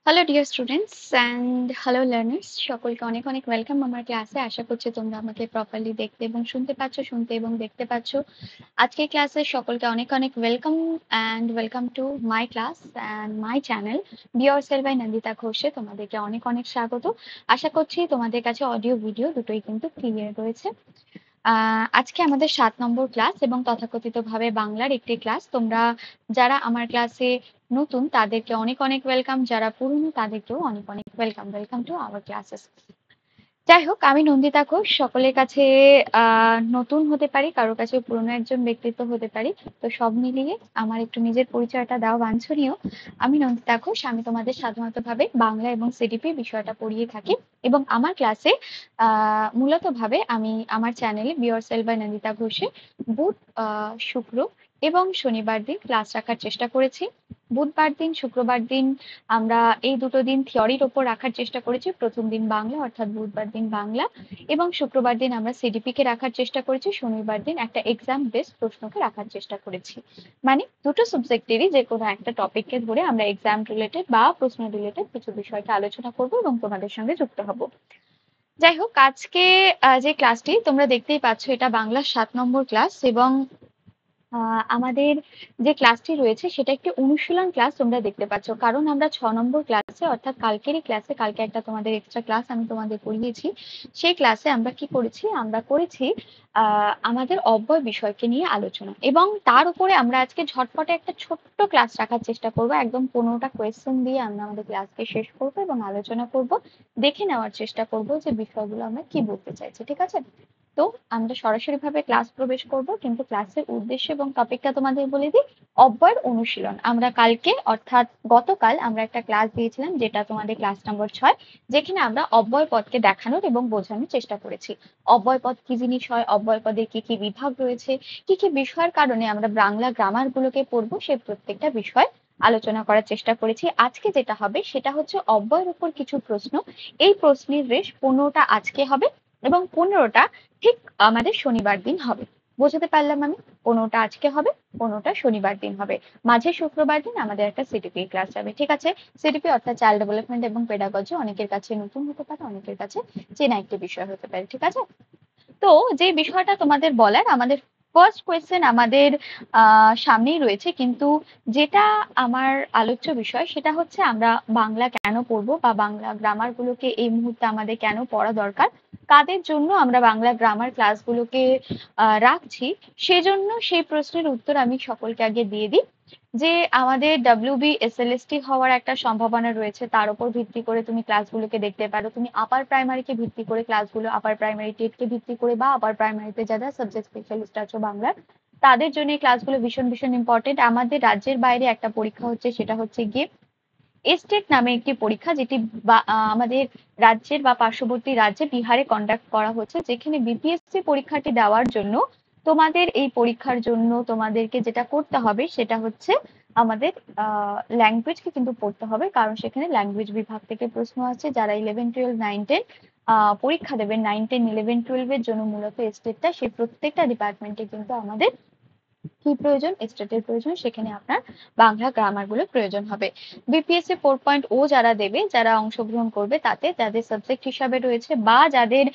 Hello dear students and hello learners, সকলকে অনেক অনেক ওয়েলকাম আমার ক্লাসে। আশা করছি তোমরা আমাকে প্রপারলি দেখতে এবং শুনতে পাচ্ছ, শুনতে এবং দেখতে পাচ্ছ। আজকের ক্লাসে সকলকে অনেক অনেক welcome and welcome to my class and my channel be yourself by Nandita ঘোষে তোমাদেরকে অনেক অনেক স্বাগত। আশা করছি তোমাদের কাছে অডিও ভিডিও দুটোই কিন্তু ক্লিয়ার রয়েছে। আজকে আমাদের 7 নম্বর ক্লাস এবং তথাকথিতভাবে বাংলার একটি ক্লাস। তোমরা যারা আমার ক্লাসে নতুন তাদেরকে অনেক অনেক ওয়েলকাম, যারা পুরনো তাদেরকেও অনেক অনেক welcome. Welcome to our classes. যাই হোক, আমি নন্দিতা ঘোষ। সকলের কাছে নতুন হতে পারি, কারোর কাছে পুরনো একজন ব্যক্তিত্ব হতে পারি। তো সব মিলিয়ে আমার একটু নিজের পরিচয়টা দেওয়া বাঞ্ছনীয়। আমি নন্দিতা ঘোষ। আমি তোমাদের সাধারণত ভাবে বাংলা এবং সিডিপি বিষয়টা পড়িয়ে থাকি এবং আমার ক্লাসে মূলত ভাবে আমি আমার চ্যানেলে বি ইয়োরসেলফ বাই নন্দিতা ঘোষে বুধ, শুক্র এবং শনিবার দিন ক্লাস রাখার চেষ্টা করেছি। বুধবার দিন, শুক্রবার দিন আমরা এই দুটো দিন থিওরির ওপর রাখার চেষ্টা করেছি। প্রথম দিন বাংলা, অর্থাৎ বুধবার দিন বাংলা, এবং শুক্রবার দিন আমরা সিডিপি কে রাখার চেষ্টা করেছি। শনিবার দিন একটা এক্সাম বেসড প্রশ্নকে রাখার চেষ্টা করেছি। মানে দুটো সাবজেক্টেরই যে কোনো একটা টপিককে ধরে আমরা এক্সাম রিলেটেড বা প্রশ্ন রিলেটেড কিছু বিষয়কে আলোচনা করব এবং তোমাদের সঙ্গে যুক্ত হব। যাই হোক, আজকে যে ক্লাসটি তোমরা দেখতেই পাচ্ছ, এটা বাংলার 7 নম্বর ক্লাস এবং আমাদের যে ক্লাসটি রয়েছে সেটা একটি অনুশীলন ক্লাস তোমরা দেখতে পাচ্ছ, কারণ আমরা 6 নম্বর ক্লাসে অর্থাৎ কালকেরই ক্লাসে, কালকে একটা তোমাদের এক্সট্রা ক্লাস আমি তোমাদের পড়িয়েছি। সেই ক্লাসে আমরা কি করেছি, আমরা করেছি আমাদের অব্যয় বিষয়কে নিয়ে আলোচনা, এবং তার উপরে আমরা আজকে ঝটপটে একটা ছোট্ট ক্লাস রাখার চেষ্টা করব। একদম 15টা কোয়েশ্চেন দিয়ে আমরা আমাদের ক্লাসকে শেষ করব এবং আলোচনা করব, দেখে নেওয়ার চেষ্টা করব যে বিষয়গুলো আমরা কি বলতে চাইছি। ঠিক আছে? তো আমরা সরাসরি ভাবে ক্লাস প্রবেশ করব, কিন্তু ক্লাসের উদ্দেশ্য এবং টপিকটা তোমাদের বলে দিই। অব্যয়ের অনুশীলন। আমরা কালকে অর্থাৎ গতকাল আমরা একটা ক্লাস দিয়েছিলাম, যেটা তোমাদের ক্লাস নম্বর 6, যেখানে আমরা অব্যয় পদকে দেখানোর এবং বোঝানোর চেষ্টা করেছি। অব্যয় পদ কি জিনিস হয়, অব্যয় পদের কি কি বিভাগ রয়েছে, কি কি বিষয়ের কারণে আমরা বাংলা গ্রামার গুলোকে পড়বো, সেই প্রত্যেকটা বিষয় আলোচনা করার চেষ্টা করেছি। আজকে যেটা হবে সেটা হচ্ছে অব্যয়ের উপর কিছু প্রশ্ন। এই প্রশ্নের রেশ 15টা আজকে হবে এবং 15টা ঠিক আমাদের শনিবার দিন হবে। বোঝাতে পারলাম আমি? 15টা আজকে হবে, 15টা শনিবার দিন হবে। মাঝে শুক্রবার দিন আমাদের একটা সিডিপি ক্লাস যাবে। ঠিক আছে? সিডিপি অর্থাৎ চাইল্ড ডেভেলপমেন্ট এবং পেডাগজি অনেকের কাছে নতুন হতে পারে, অনেকের কাছে চেনা একটি বিষয় হতে পারে। ঠিক আছে? তো যে বিষয়টা তোমাদের বলার, আমাদের ফার্স্ট কোয়েশ্চেন আমাদের সামনেই রয়েছে, কিন্তু যেটা আমার আলোচ্য বিষয় সেটা হচ্ছে আমরা বাংলা কেন পড়বো বা বাংলা গ্রামার গুলোকে এই মুহূর্তে আমাদের কেন পড়া দরকার, কাদের জন্য আমরা বাংলা গ্রামার ক্লাসগুলোকে রাখছি। সেজন্য সেই প্রশ্নের উত্তর আমি সকলকে আগে দিয়ে দিই যে আমাদের WBSLST হওয়ার একটা সম্ভাবনা রয়েছে। তার উপর ভিত্তি করে তুমি ক্লাসগুলোকে দেখতে পারো। তুমি আপার প্রাইমারিকে ভিত্তি করে ক্লাসগুলো, আপার প্রাইমারি টেটকে ভিত্তি করে বা আপার প্রাইমারিতে যারা সাবজেক্ট স্পেশালিস্ট আছো বাংলার, তাদের জন্য এই ক্লাসগুলো ভীষণ ভীষণ ইম্পর্টেন্ট। আমাদের রাজ্যের বাইরে একটা পরীক্ষা হচ্ছে, সেটা হচ্ছে গিয়ে এস্টেট নামে একটি পরীক্ষা, যেটি আমাদের রাজ্যের বা পার্শ্ববর্তী রাজ্যে বিহারে কন্ডাক্ট করা হচ্ছে, যেখানে বিপিএসসি পরীক্ষাটি দেওয়ার জন্য তোমাদের এই পরীক্ষার জন্য তোমাদেরকে যেটা করতে হবে সেটা হচ্ছে আমাদের ল্যাঙ্গুয়েজকে কিন্তু পড়তে হবে, কারণ সেখানে ল্যাঙ্গুয়েজ বিভাগ থেকে প্রশ্ন আছে। যারা 11, 12, 9, 10 পরীক্ষা দেবেন, 9, 10, 11, 12 এর জন্য মূলত এস্টেটটা, সেই প্রত্যেকটা ডিপার্টমেন্টে কিন্তু আমাদের কি প্রয়োজন, এস্টেটের প্রয়োজন। সেখানে আপনার বাংলা গ্রামার গুলো প্রয়োজন হবে। বিপিএসসি 4.0 যারা দেবে, যারা অংশগ্রহণ করবে, তাতে যাদের সাবজেক্ট হিসাবে রয়েছে বা যাদের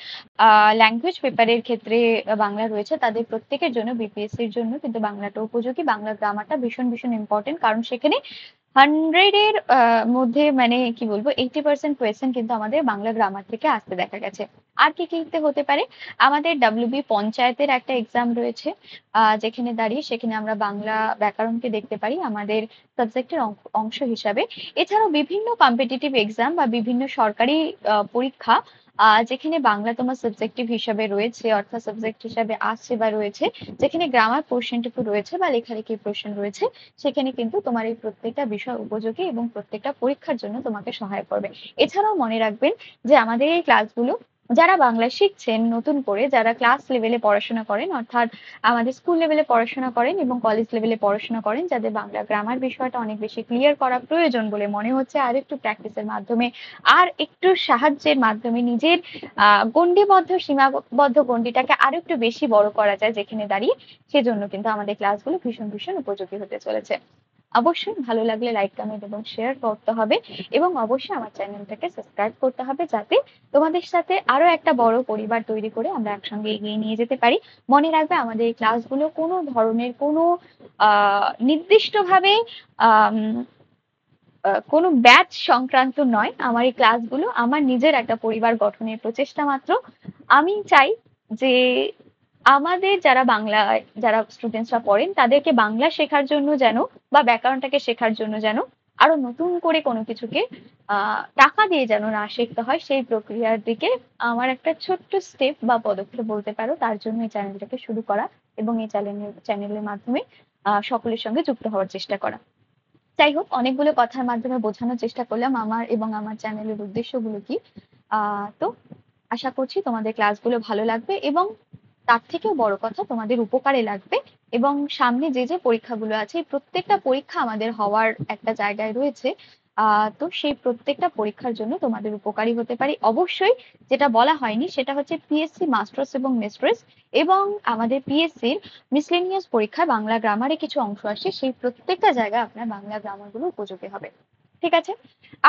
ল্যাঙ্গুয়েজ পেপারের ক্ষেত্রে বাংলা রয়েছে, তাদের প্রত্যেকের জন্য বিপিএসসির জন্য কিন্তু বাংলাটা উপযোগী। বাংলা গ্রামারটা ভীষণ ভীষণ ইম্পর্টেন্ট, কারণ সেখানে 100-এর মধ্যে মানে কি বলবো 80% কোয়েশ্চেন কিন্তু আমাদের বাংলা গ্রামার থেকে আসতে দেখা গেছে। আর কি কি হতে পারে, আমাদের WB পঞ্চায়েতের একটা এক্সাম রয়েছে, যেখানে দাঁড়িয়ে সেখানে আমরা বাংলা ব্যাকরণকে দেখতে পারি আমাদের সাবজেক্টের অংশ হিসাবে। এছাড়াও বিভিন্ন কম্পিটিটিভ এক্সাম বা বিভিন্ন সরকারি পরীক্ষা, যেখানে বাংলা তোমার সাবজেক্টিভ হিসাবে রয়েছে, অর্থাৎ সাবজেক্ট হিসাবে আসছে বা রয়েছে, যেখানে গ্রামার পোর্শনটুকু রয়েছে বা লেখালেখির পোর্শন রয়েছে, সেখানে কিন্তু তোমার এই প্রত্যেকটা বিষয় উপযোগী এবং প্রত্যেকটা পরীক্ষার জন্য তোমাকে সহায় করবে। এছাড়াও মনে রাখবেন যে আমাদের এই ক্লাসগুলো যারা বাংলা শিখছেন নতুন করে, যারা ক্লাস লেভেলে পড়াশোনা করেন, অর্থাৎ আমাদের স্কুল লেভেলে পড়াশোনা করেন এবং কলেজ লেভেলে পড়াশোনা করেন, যাদের বাংলা গ্রামার বিষয়টা অনেক বেশি ক্লিয়ার করা প্রয়োজন বলে মনে হচ্ছে, আর একটু প্র্যাকটিসের মাধ্যমে আর একটু সাহায্যের মাধ্যমে নিজের গণ্ডিবদ্ধ সীমাবদ্ধ গণ্ডিটাকে আরো একটু বেশি বড় করা যায় যেখানে দাঁড়িয়ে, সেজন্য কিন্তু আমাদের ক্লাসগুলো ভীষণ ভীষণ উপযোগী হতে চলেছে। অবশ্যই ভালো লাগলে লাইক, কমেন্ট এবং শেয়ার করতে হবে এবং অবশ্যই আমার চ্যানেলটাকে সাবস্ক্রাইব করতে হবে, যাতে তোমাদের সাথে আরো একটা বড় পরিবার তৈরি করে আমরা একসঙ্গে এগিয়ে নিয়ে যেতে পারি। মনে রাখবে আমাদের এই ক্লাসগুলো কোনো ধরনের কোনো নির্দিষ্টভাবে আম কোনো ব্যাচ সংক্রান্ত নয়। আমার এই ক্লাসগুলো আমার নিজের একটা পরিবার গঠনের প্রচেষ্টা মাত্র। আমি চাই যে আমাদের যারা বাংলায় যারা স্টুডেন্টসরা পড়েন তাদেরকে বাংলা শেখার জন্য যেন বা ব্যাকরণটাকে শেখার জন্য যেন আরো নতুন করে কোনো কিছুকে টাকা দিয়ে যেন না শিখতে হয়, সেই প্রক্রিয়ার দিকে আমার একটা ছোট্ট স্টেপ বা পদক্ষেপ বলতে পারো, তার জন্য এই চ্যানেলটাকে শুরু করা এবং এই চ্যানেলের মাধ্যমে সকলের সঙ্গে যুক্ত হওয়ার চেষ্টা করা। যাই হোক, অনেকগুলো কথার মাধ্যমে বোঝানোর চেষ্টা করলাম আমার এবং আমার চ্যানেলের উদ্দেশ্যগুলো কি। তো আশা করছি তোমাদের ক্লাসগুলো ভালো লাগবে এবং তার থেকেও বড় কথা তোমাদের উপকারে লাগবে। এবং সামনে যে যে পরীক্ষাগুলো আছে, প্রত্যেকটা পরীক্ষা আমাদের হওয়ার একটা জায়গায় রয়েছে। তো সেই প্রত্যেকটা পরীক্ষার জন্য তোমাদের উপকারী হতে পারে। অবশ্যই যেটা বলা হয়নি সেটা হচ্ছে পিএসসি মাস্টার্স এবং মিস্ট্রেস এবং আমাদের পিএসসির মিসলেনিয়াস পরীক্ষায় বাংলা গ্রামারে কিছু অংশ আসে, সেই প্রত্যেকটা জায়গায় আপনার বাংলা গ্রামার গুলো উপযোগী হবে। ঠিক আছে,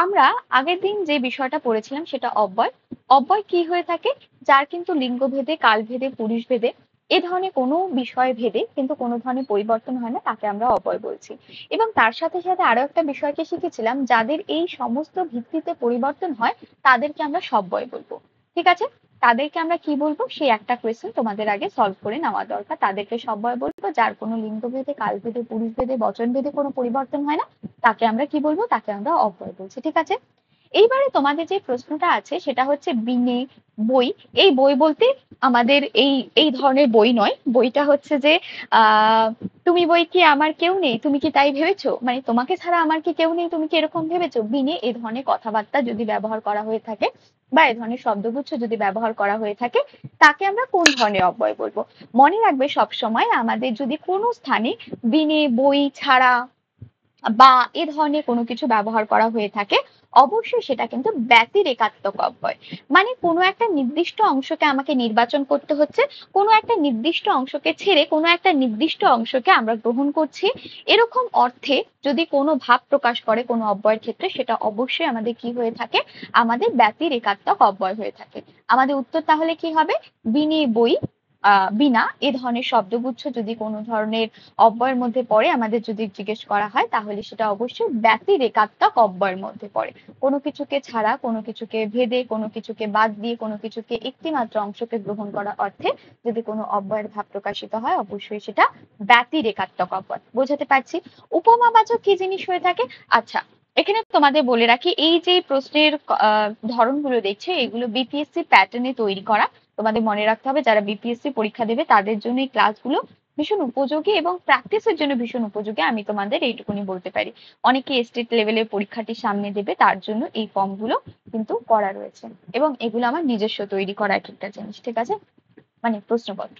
আমরা আগের দিন যে বিষয়টা পড়েছিলাম সেটা অব্যয়। অব্যয় কি হয়ে থাকে? যার কিন্তু লিঙ্গ ভেদে, কাল ভেদে, পুরুষ ভেদে এ ধরনের কোনো বিষয় ভেদে কিন্তু কোনো ধরনের পরিবর্তন হয় না, তাকে আমরা অব্যয় বলছি। এবং তার সাথে সাথে আরো একটা বিষয়কে শিখেছিলাম, যাদের এই সমস্ত ভিত্তিতে পরিবর্তন হয় তাদেরকে আমরা সব্যয় বলবো। ঠিক আছে, তাদেরকে আমরা কি বলবো সেই একটা কোয়েশ্চেন তোমাদের আগে সলভ করে নেওয়া দরকার। তাদেরকে সব্যয় বলবো যার কোনো লিঙ্গ ভেদে, কাল ভেদে, পুরুষ ভেদে, বচন ভেদে কোনো পরিবর্তন হয় না, তাকে আমরা কি বলবো? তাকে আমরা অব্যয় বলছি। ঠিক আছে, এইবারে তোমাদের যে প্রশ্নটা আছে সেটা হচ্ছে বিনে বই। এই বই বলতে আমাদের এই এই ধরনের বই নয়, বইটা হচ্ছে যে তুমি বই কি আমার কেউ নেই, তুমি কি তাই ভেবেছো, মানে তোমাকে ছাড়া আমার কি কেউ নেই, তুমি কি এরকম ভেবেছো, বিনে এই ধরনের কথাবার্তা যদি ব্যবহার করা হয়ে থাকে বা এই ধরনের শব্দগুচ্ছ যদি ব্যবহার করা হয়ে থাকে, তাকে আমরা কোন ধরনের অব্যয় বলবো? মনে রাখবে সব সময় আমাদের যদি কোনো স্থানে বিনে, বই, ছাড়া বা এ ধরনের কোনো কিছু ব্যবহার করা হয়ে থাকে, অবশ্যই সেটা কিন্তু ব্যতিরেকাত্মক অব্যয়। মানে কোনো একটা নির্দিষ্ট অংশকে আমাকে নির্বাচন করতে হচ্ছে, কোনো একটা নির্দিষ্ট অংশকে ছেড়ে কোনো একটা নির্দিষ্ট অংশকে আমরা গ্রহণ করছি, এরকম অর্থে যদি কোনো ভাব প্রকাশ করে কোনো অব্যয়ের ক্ষেত্রে, সেটা অবশ্যই আমাদের কি হয়ে থাকে? আমাদের ব্যতিরেকাত্মক অব্যয় হয়ে থাকে। আমাদের উত্তর তাহলে কি হবে? বিনে, বই, বিনা এ ধরনের শব্দগুচ্ছ যদি কোনো ধরনের অব্যয়ের মধ্যে পড়ে, আমাদের যদি জিজ্ঞেস করা হয়, তাহলে সেটা অবশ্যই ব্যতিরেকাত্মক অব্যয়ের মধ্যে পড়ে। কোনো কিছুকে ছাড়া, কোনো কিছুকে ভেদে, কোনো কিছুকে বাদ দিয়ে, কোনো কিছুকে একটি মাত্র অংশকে গ্রহণ করা অর্থে যদি কোনো অব্যয়ের ভাব প্রকাশিত হয়, অবশ্যই সেটা ব্যতিরেকাত্মক অব্যয়। বোঝাতে পারছি? উপমাবাচক কি জিনিস হয়ে থাকে? আচ্ছা, এখানে তোমাদের বলে রাখি, এই যে প্রশ্নের ধরনগুলো দেখছে এগুলো বিপিএসসি প্যাটার্নে তৈরি করা। তোমাদের মনে রাখতে হবে যারা বিপিএসসি পরীক্ষা দেবে তাদের জন্য এই ক্লাসগুলো ভীষণ উপযোগী এবং প্র্যাকটিসের জন্য ভীষণ উপযোগী, আমি তোমাদের এইটুকুনি বলতে পারি। অনেকে স্টেট লেভেলের পরীক্ষাটি সামনে দেবে, তার জন্য এই ফর্মগুলো কিন্তু করা রয়েছে এবং এগুলো আমার নিজস্ব তৈরি করা এক একটা জিনিস। ঠিক আছে, মানে প্রশ্নপত্র।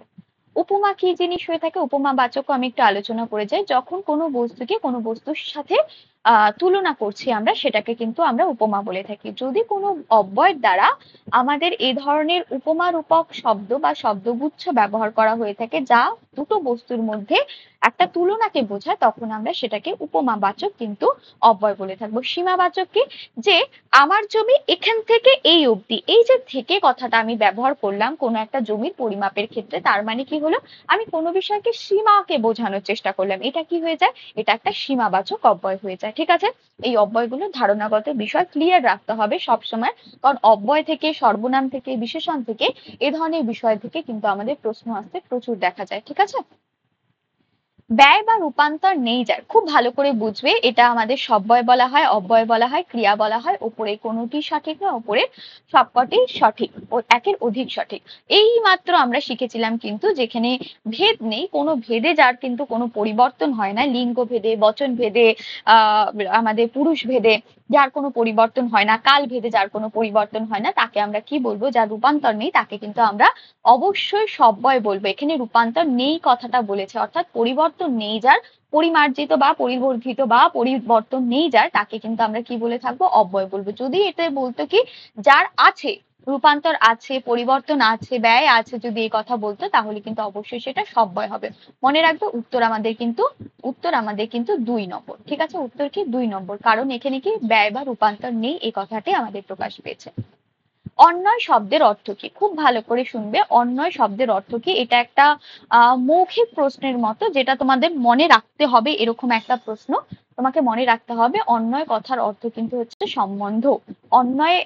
উপমা কি জিনিস হয়ে থাকে? উপমা বাচকও আমি একটু আলোচনা করে যাই। যখন কোনো বস্তুকে কোনো বস্তুর সাথে তুলনা করছি আমরা, সেটাকে কিন্তু আমরা উপমা বলে থাকি। যদি কোনো অব্যয়ের দ্বারা আমাদের এই ধরনের উপমা রূপক শব্দ বা শব্দগুচ্ছ ব্যবহার করা হয়ে থাকে যা দুটো বস্তুর মধ্যে একটা তুলনাকে বোঝায়, তখন আমরা সেটাকে উপমা বাচক কিন্তু অব্যয় বলে থাকবো। সীমাবাচক কি? যে আমার জমি এখান থেকে এই অবধি, এই যে থেকে কথাটা আমি ব্যবহার করলাম কোনো একটা জমির পরিমাপের ক্ষেত্রে, তার মানে কি হলো? আমি কোনো বিষয়কে সীমাকে বোঝানোর চেষ্টা করলাম, এটা কি হয়ে যায়? এটা একটা সীমাবাচক অব্যয় হয়ে যায়। ঠিক আছে, এই অব্যয়গুলো ধারণাগত বিষয় ক্লিয়ার রাখতে হবে সব সময়, কারণ অব্যয় থেকে, সর্বনাম থেকে, বিশেষণ থেকে, এ ধরনের বিষয় থেকে কিন্তু আমাদের প্রশ্ন আসতে প্রচুর দেখা যায়। ঠিক আছে, ব্যয় বা রূপান্তর নেই যার, খুব ভালো করে বুঝবে, এটা আমাদের সব্যয় বলা হয়, অব্যয় বলা হয়, ক্রিয়া বলা হয়। ওপরে কোনোটি সঠিক না, ওপরে সবকটি সঠিক ও একের অধিক সঠিক। এই মাত্র আমরা শিখেছিলাম কিন্তু যেখানে ভেদ নেই, কোনো ভেদে যার কিন্তু কোনো পরিবর্তন হয় না, লিঙ্গ ভেদে, বচন ভেদে, আহ আমাদের পুরুষ ভেদে যার কোনো পরিবর্তন হয় না, কাল ভেদে যার কোনো পরিবর্তন হয় না, তাকে আমরা কি বলবো? যার রূপান্তর নেই তাকে কিন্তু আমরা অবশ্যই সব্যয় বলবো। এখানে রূপান্তর নেই কথাটা বলেছে, অর্থাৎ পরিবর্তন নেই যার, পরিমার্জিত বা পরিবর্ধিত বা পরিবর্তন নেই যার, তাকে কিন্তু আমরা কি বলে থাকবো? অব্যয় বলবো। যদি এটা বলতো কি যার আছে, রূপান্তর আছে, পরিবর্তন আছে, ব্যয় আছে যদি এই কথা বলতো তাহলে কিন্তু অবশ্যই সেটা সব্যয় হবে। মনে রাখবে উত্তর আমাদের কিন্তু 2 নম্বর। ঠিক আছে, উত্তর কি 2 নম্বর, কারণ এখানে কি ব্যয় বা রূপান্তর নেই, এই কথাটি আমাদের প্রকাশ পেয়েছে। অন্যয় শব্দের অর্থ কি? খুব ভালো করে শুনবে। অন্যয় শব্দের অর্থ কি? এটা একটা মৌখিক প্রশ্নের মতো, যেটা তোমাদের মনে রাখতে হবে। এরকম একটা প্রশ্ন তোমাকে মনে রাখতে হবে। অন্যয় কথার অর্থ কিন্তু হচ্ছে সম্বন্ধ। অন্যয়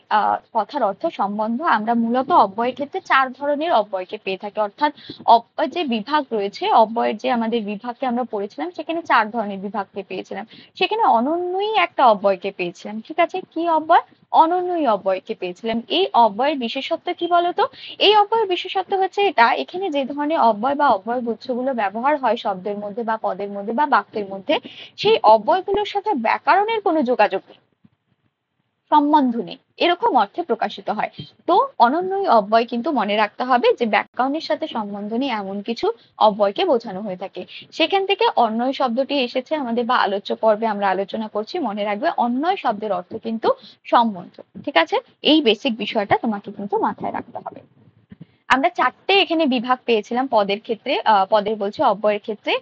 কথার অর্থ সম্বন্ধ। আমরা মূলত অব্যয়ের ক্ষেত্রে 4 ধরনের অব্যয়কে পেয়ে থাকি, অর্থাৎ অব্যয় যে বিভাগ রয়েছে, অব্যয়ের যে আমাদের বিভাগকে আমরা পড়েছিলাম, সেখানে 4 ধরনের বিভাগকে পেয়েছিলাম। সেখানে অনন্যই একটা অব্যয়কে পেয়েছিলাম। ঠিক আছে, কি অব্যয়? অনন্যই অব্যয়কে পেয়েছিলাম। এই অব্যয়ের বিশেষত্ব কি বলতো? এই অব্যয়ের বিশেষত্ব হচ্ছে এটা, এখানে যে ধরনের অব্যয় বা অব্যয় গুচ্ছগুলো ব্যবহার হয় শব্দের মধ্যে বা পদের মধ্যে বা বাক্যের মধ্যে, সেই অব্যয়গুলোর সাথে ব্যাকরণের কোনো যোগাযোগ নেই, সম্বন্ধ নেই, এরকম অর্থে প্রকাশিত হয়। তো অনন্যই অব্যয় কিন্তু মনে রাখতে হবে যে ব্যাকরণের সাথে সম্বন্ধ নেই এমন কিছু অব্যয়কে বোঝানো হয়ে থাকে। সেখান থেকে অন্যয় শব্দটি এসেছে আমাদের, বা আলোচ্য পর্বে আমরা আলোচনা করছি। মনে রাখবে অন্যয় শব্দের অর্থ কিন্তু সম্বন্ধ। ঠিক আছে, এই বেসিক বিষয়টা তোমাকে কিন্তু মাথায় রাখতে হবে। আমরা 4টে এখানে বিভাগ পেয়েছিলাম পদের ক্ষেত্রে, পদের বলছে অব্যয়ের ক্ষেত্রে।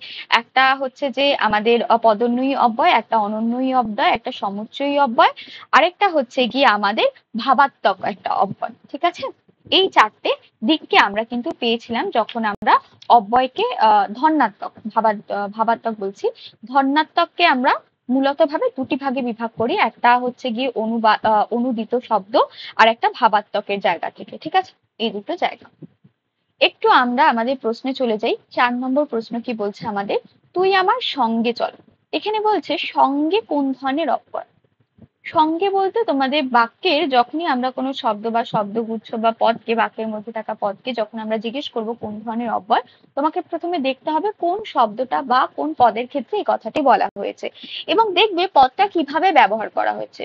একটা হচ্ছে যে আমাদের পদোন্নয়ী অব্যয়, একটা অনন্যয়ী অব্যয়, একটা সমুচ্চয়ী অব্যয়, আরেকটা হচ্ছে গিয়ে আমাদের ভাবাত্মক একটা অব্যয়। ঠিক আছে, এই 4টে দিককে আমরা কিন্তু পেয়েছিলাম যখন আমরা অব্যয়কে ধন্যাত্মক ভাবাত্মক বলছি, ধন্যাত্মককে আমরা মূলত ভাবে 2টি ভাগে বিভাগ করি। একটা হচ্ছে গিয়ে অনুদিত শব্দ, আর একটা ভাবাত্মকের জায়গা থেকে। ঠিক আছে, এই দুটো জায়গা। একটু আমরা আমাদের প্রশ্নে চলে যাই। 4 নম্বর প্রশ্ন কি বলছে আমাদের? তুই আমার সঙ্গে চল। এখানে বলছে সঙ্গে কোন ধরনের অব্যয়? সঙ্গে বলতে তোমাদের বাক্যের যখনই আমরা কোনো শব্দ বা শব্দগুচ্ছ বা পদকে, বাক্যের মধ্যে থাকা পদকে যখন আমরা জিজ্ঞেস করব কোন ধরনের অব্যয়, তোমাকে প্রথমে দেখতে হবে কোন শব্দটা বা কোন পদের ক্ষেত্রে এই কথাটি বলা হয়েছে, এবং দেখবে পদটা কিভাবে ব্যবহার করা হয়েছে।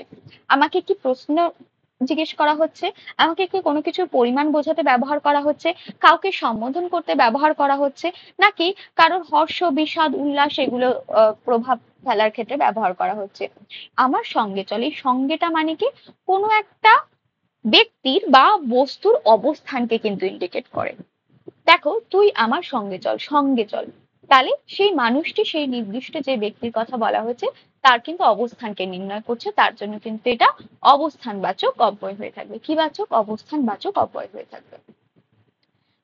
আমাকে কি প্রশ্ন জিজ্ঞেস করা হচ্ছে, আমাকে কি কোনো কিছুর পরিমাণ বোঝাতে ব্যবহার করা হচ্ছে, কাউকে সম্বোধন করতে ব্যবহার করা হচ্ছে, নাকি কারোর হর্ষ, বিষাদ, উল্লাস এগুলো প্রভাব ফেলার ক্ষেত্রে ব্যবহার করা হচ্ছে। আমার সঙ্গে চল, এই সঙ্গেটা মানে কি? কোনো একটা ব্যক্তির বা বস্তুর অবস্থানকে কিন্তু ইন্ডিকেট করে। দেখো, তুই আমার সঙ্গে চল, সঙ্গে চল, তাহলে সেই মানুষটি, সেই নির্দিষ্ট যে ব্যক্তির কথা বলা হয়েছে, তার কিন্তু অবস্থানকে নির্ণয় করছে। তার জন্য কিন্তু এটা অবস্থানবাচক অব্যয় হয়ে থাকবে। কি বাচক? অবস্থানবাচক অব্যয় হয়ে থাকবে।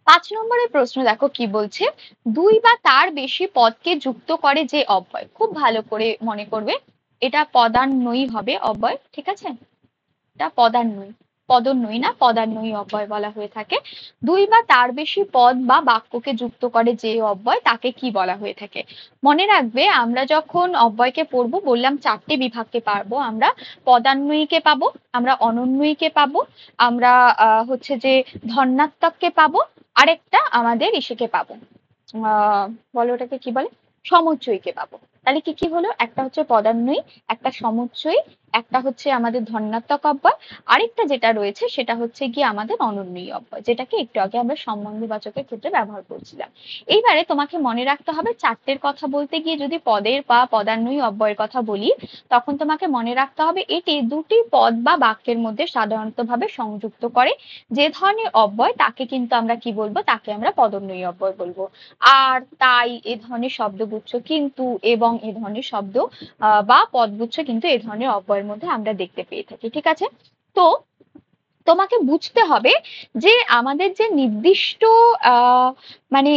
5 নম্বরের প্রশ্ন দেখো কি বলছে? 2 বা তার বেশি পদকে যুক্ত করে যে অব্যয়। খুব ভালো করে মনে করবে, এটা পদান্বয়ী হবে অব্যয়। ঠিক আছে, এটা পদোন্নয়ী না, পদান্বয়ী অব্যয় বলা হয়ে থাকে। 2 বা তার বেশি পদ বা বাক্যকে যুক্ত করে যে অব্যয়, তাকে কি বলা হয়ে থাকে? মনে রাখবে, আমরা যখন অব্যয়কে পড়বো বললাম 4টে বিভাগকে পারবো আমরা। পদান্বয়ীকে পাবো, আমরা অনন্যয়ীকে পাবো, আমরা হচ্ছে যে ধন্যাত্মককে পাবো, আরেকটা আমাদের ইসেকে পাবো, বলো ওটাকে কি বলে, সমুচ্চয়ীকে পাবো। তাহলে কি কি হলো? একটা হচ্ছে পদান্বয়ী, একটা সমুচ্চয়ী, একটা হচ্ছে আমাদের ধন্যাত্মক অব্যয়, আরেকটা যেটা রয়েছে সেটা হচ্ছে কি আমাদের অনন্যয়ী অব্যয়, যেটাকে একটু আগে আমরা সম্বন্ধীবাচকের ক্ষেত্রে ব্যবহার করছিলাম। এইবারে তোমাকে মনে রাখতে হবে, 4টের কথা বলতে গিয়ে যদি পদের বা পদান্বয়ী অব্যয়ের কথা বলি, তখন তোমাকে মনে রাখতে হবে এটি 2টি পদ বা বাক্যের মধ্যে সাধারণত ভাবে সংযুক্ত করে যে ধরনের অব্যয়, তাকে কিন্তু আমরা কি বলবো? তাকে আমরা পদান্বয়ী অব্যয় বলবো। আর, তাই, এ ধরনের শব্দগুচ্ছ, কিন্তু, এবং এ ধরনের শব্দ বা পদগুচ্ছ কিন্তু এ ধরনের অব্যয়ের মধ্যে আমরা দেখতে পেয়ে থাকি। ঠিক আছে, তো তোমাকে বুঝতে হবে যে আমাদের যে নির্দিষ্ট আহ মানে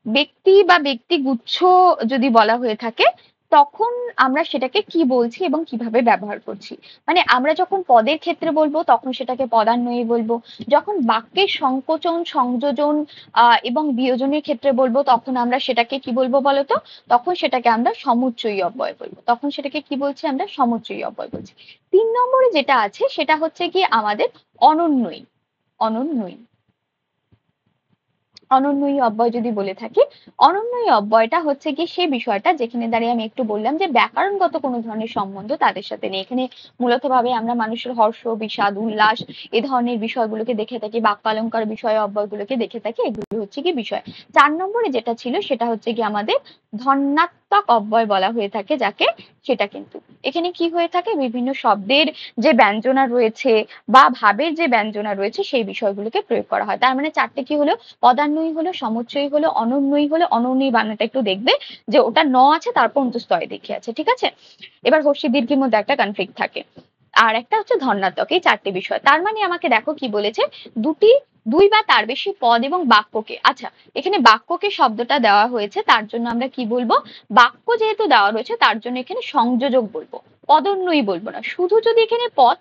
ব্যক্তি বা ব্যক্তিগুচ্ছ যদি বলা হয়ে থাকে, তখন আমরা সেটাকে কি বলছি এবং কিভাবে ব্যবহার করছি। মানে আমরা যখন পদের ক্ষেত্রে বলবো তখন সেটাকে পদান্বয়ী বলবো, যখন বাক্যের সংকোচন, সংযোজন এবং বিয়োজনের ক্ষেত্রে বলবো তখন আমরা সেটাকে কি বলবো বলতো? তখন সেটাকে আমরা সমুচ্চয়ী অব্যয় বলবো। তখন সেটাকে কি বলছি আমরা? সমুচ্চয়ী অব্যয় বলছি। 3 নম্বরে যেটা আছে সেটা হচ্ছে কি আমাদের অনন্যই। অনন্যই অনন্যই অব্যয় যদি বলে থাকি, অনন্যই অব্যয়টা হচ্ছে কি সে বিষয়টা যেখানে দাঁড়িয়ে আমি একটু বললাম যে ব্যাকরণগত কোনো ধরনের সম্বন্ধ তাদের সাথে নেই। এখানে মূলত ভাবে আমরা মানুষের হর্ষ, বিষাদ, উল্লাস এ ধরনের বিষয়গুলোকে দেখে থাকি, বাক্যালঙ্কার বিষয় অব্যয়গুলোকে দেখে থাকি, এগুলো হচ্ছে কি বিষয়। 4 নম্বরে যেটা ছিল সেটা হচ্ছে কি আমাদের ধন্যাত্মক সমার্থক অব্যয় বলা হয়ে থাকে যাকে, সেটা কিন্তু এখানে কি হয়ে থাকে, বিভিন্ন শব্দের যে ব্যঞ্জনা রয়েছে বা ভাবের যে ব্যঞ্জনা রয়েছে সেই বিষয়গুলোকে প্রয়োগ করা হয়। তার মানে চারটে কি হলো, পদান্বয়ী হলো, সমুচ্চয়ী হলো, অনন্বয়ী হলো। অনন্বয়ী বানানটা একটু দেখবে যে ওটা ন আছে তারপর অন্তঃস্থয়ে দেখে আছে, ঠিক আছে। এবার হর্ষি দীর্ঘের মধ্যে একটা কনফ্লিক্ট থাকে, আর একটা হচ্ছে ধন্যাত্মক। এই চারটে বিষয়। তার মানে আমাকে দেখো কি বলেছে, দুই বা তার বেশি পদ এবং বাক্যকে, আচ্ছা এখানে বাক্যকে শব্দটা দেওয়া হয়েছে তার জন্য আমরা কি বলবো, বাক্য যেহেতু দেওয়া রয়েছে তার জন্য এখানে সংযোজক বলবো, পদোন্নয়ী বলবো না। শুধু যদি এখানে পদ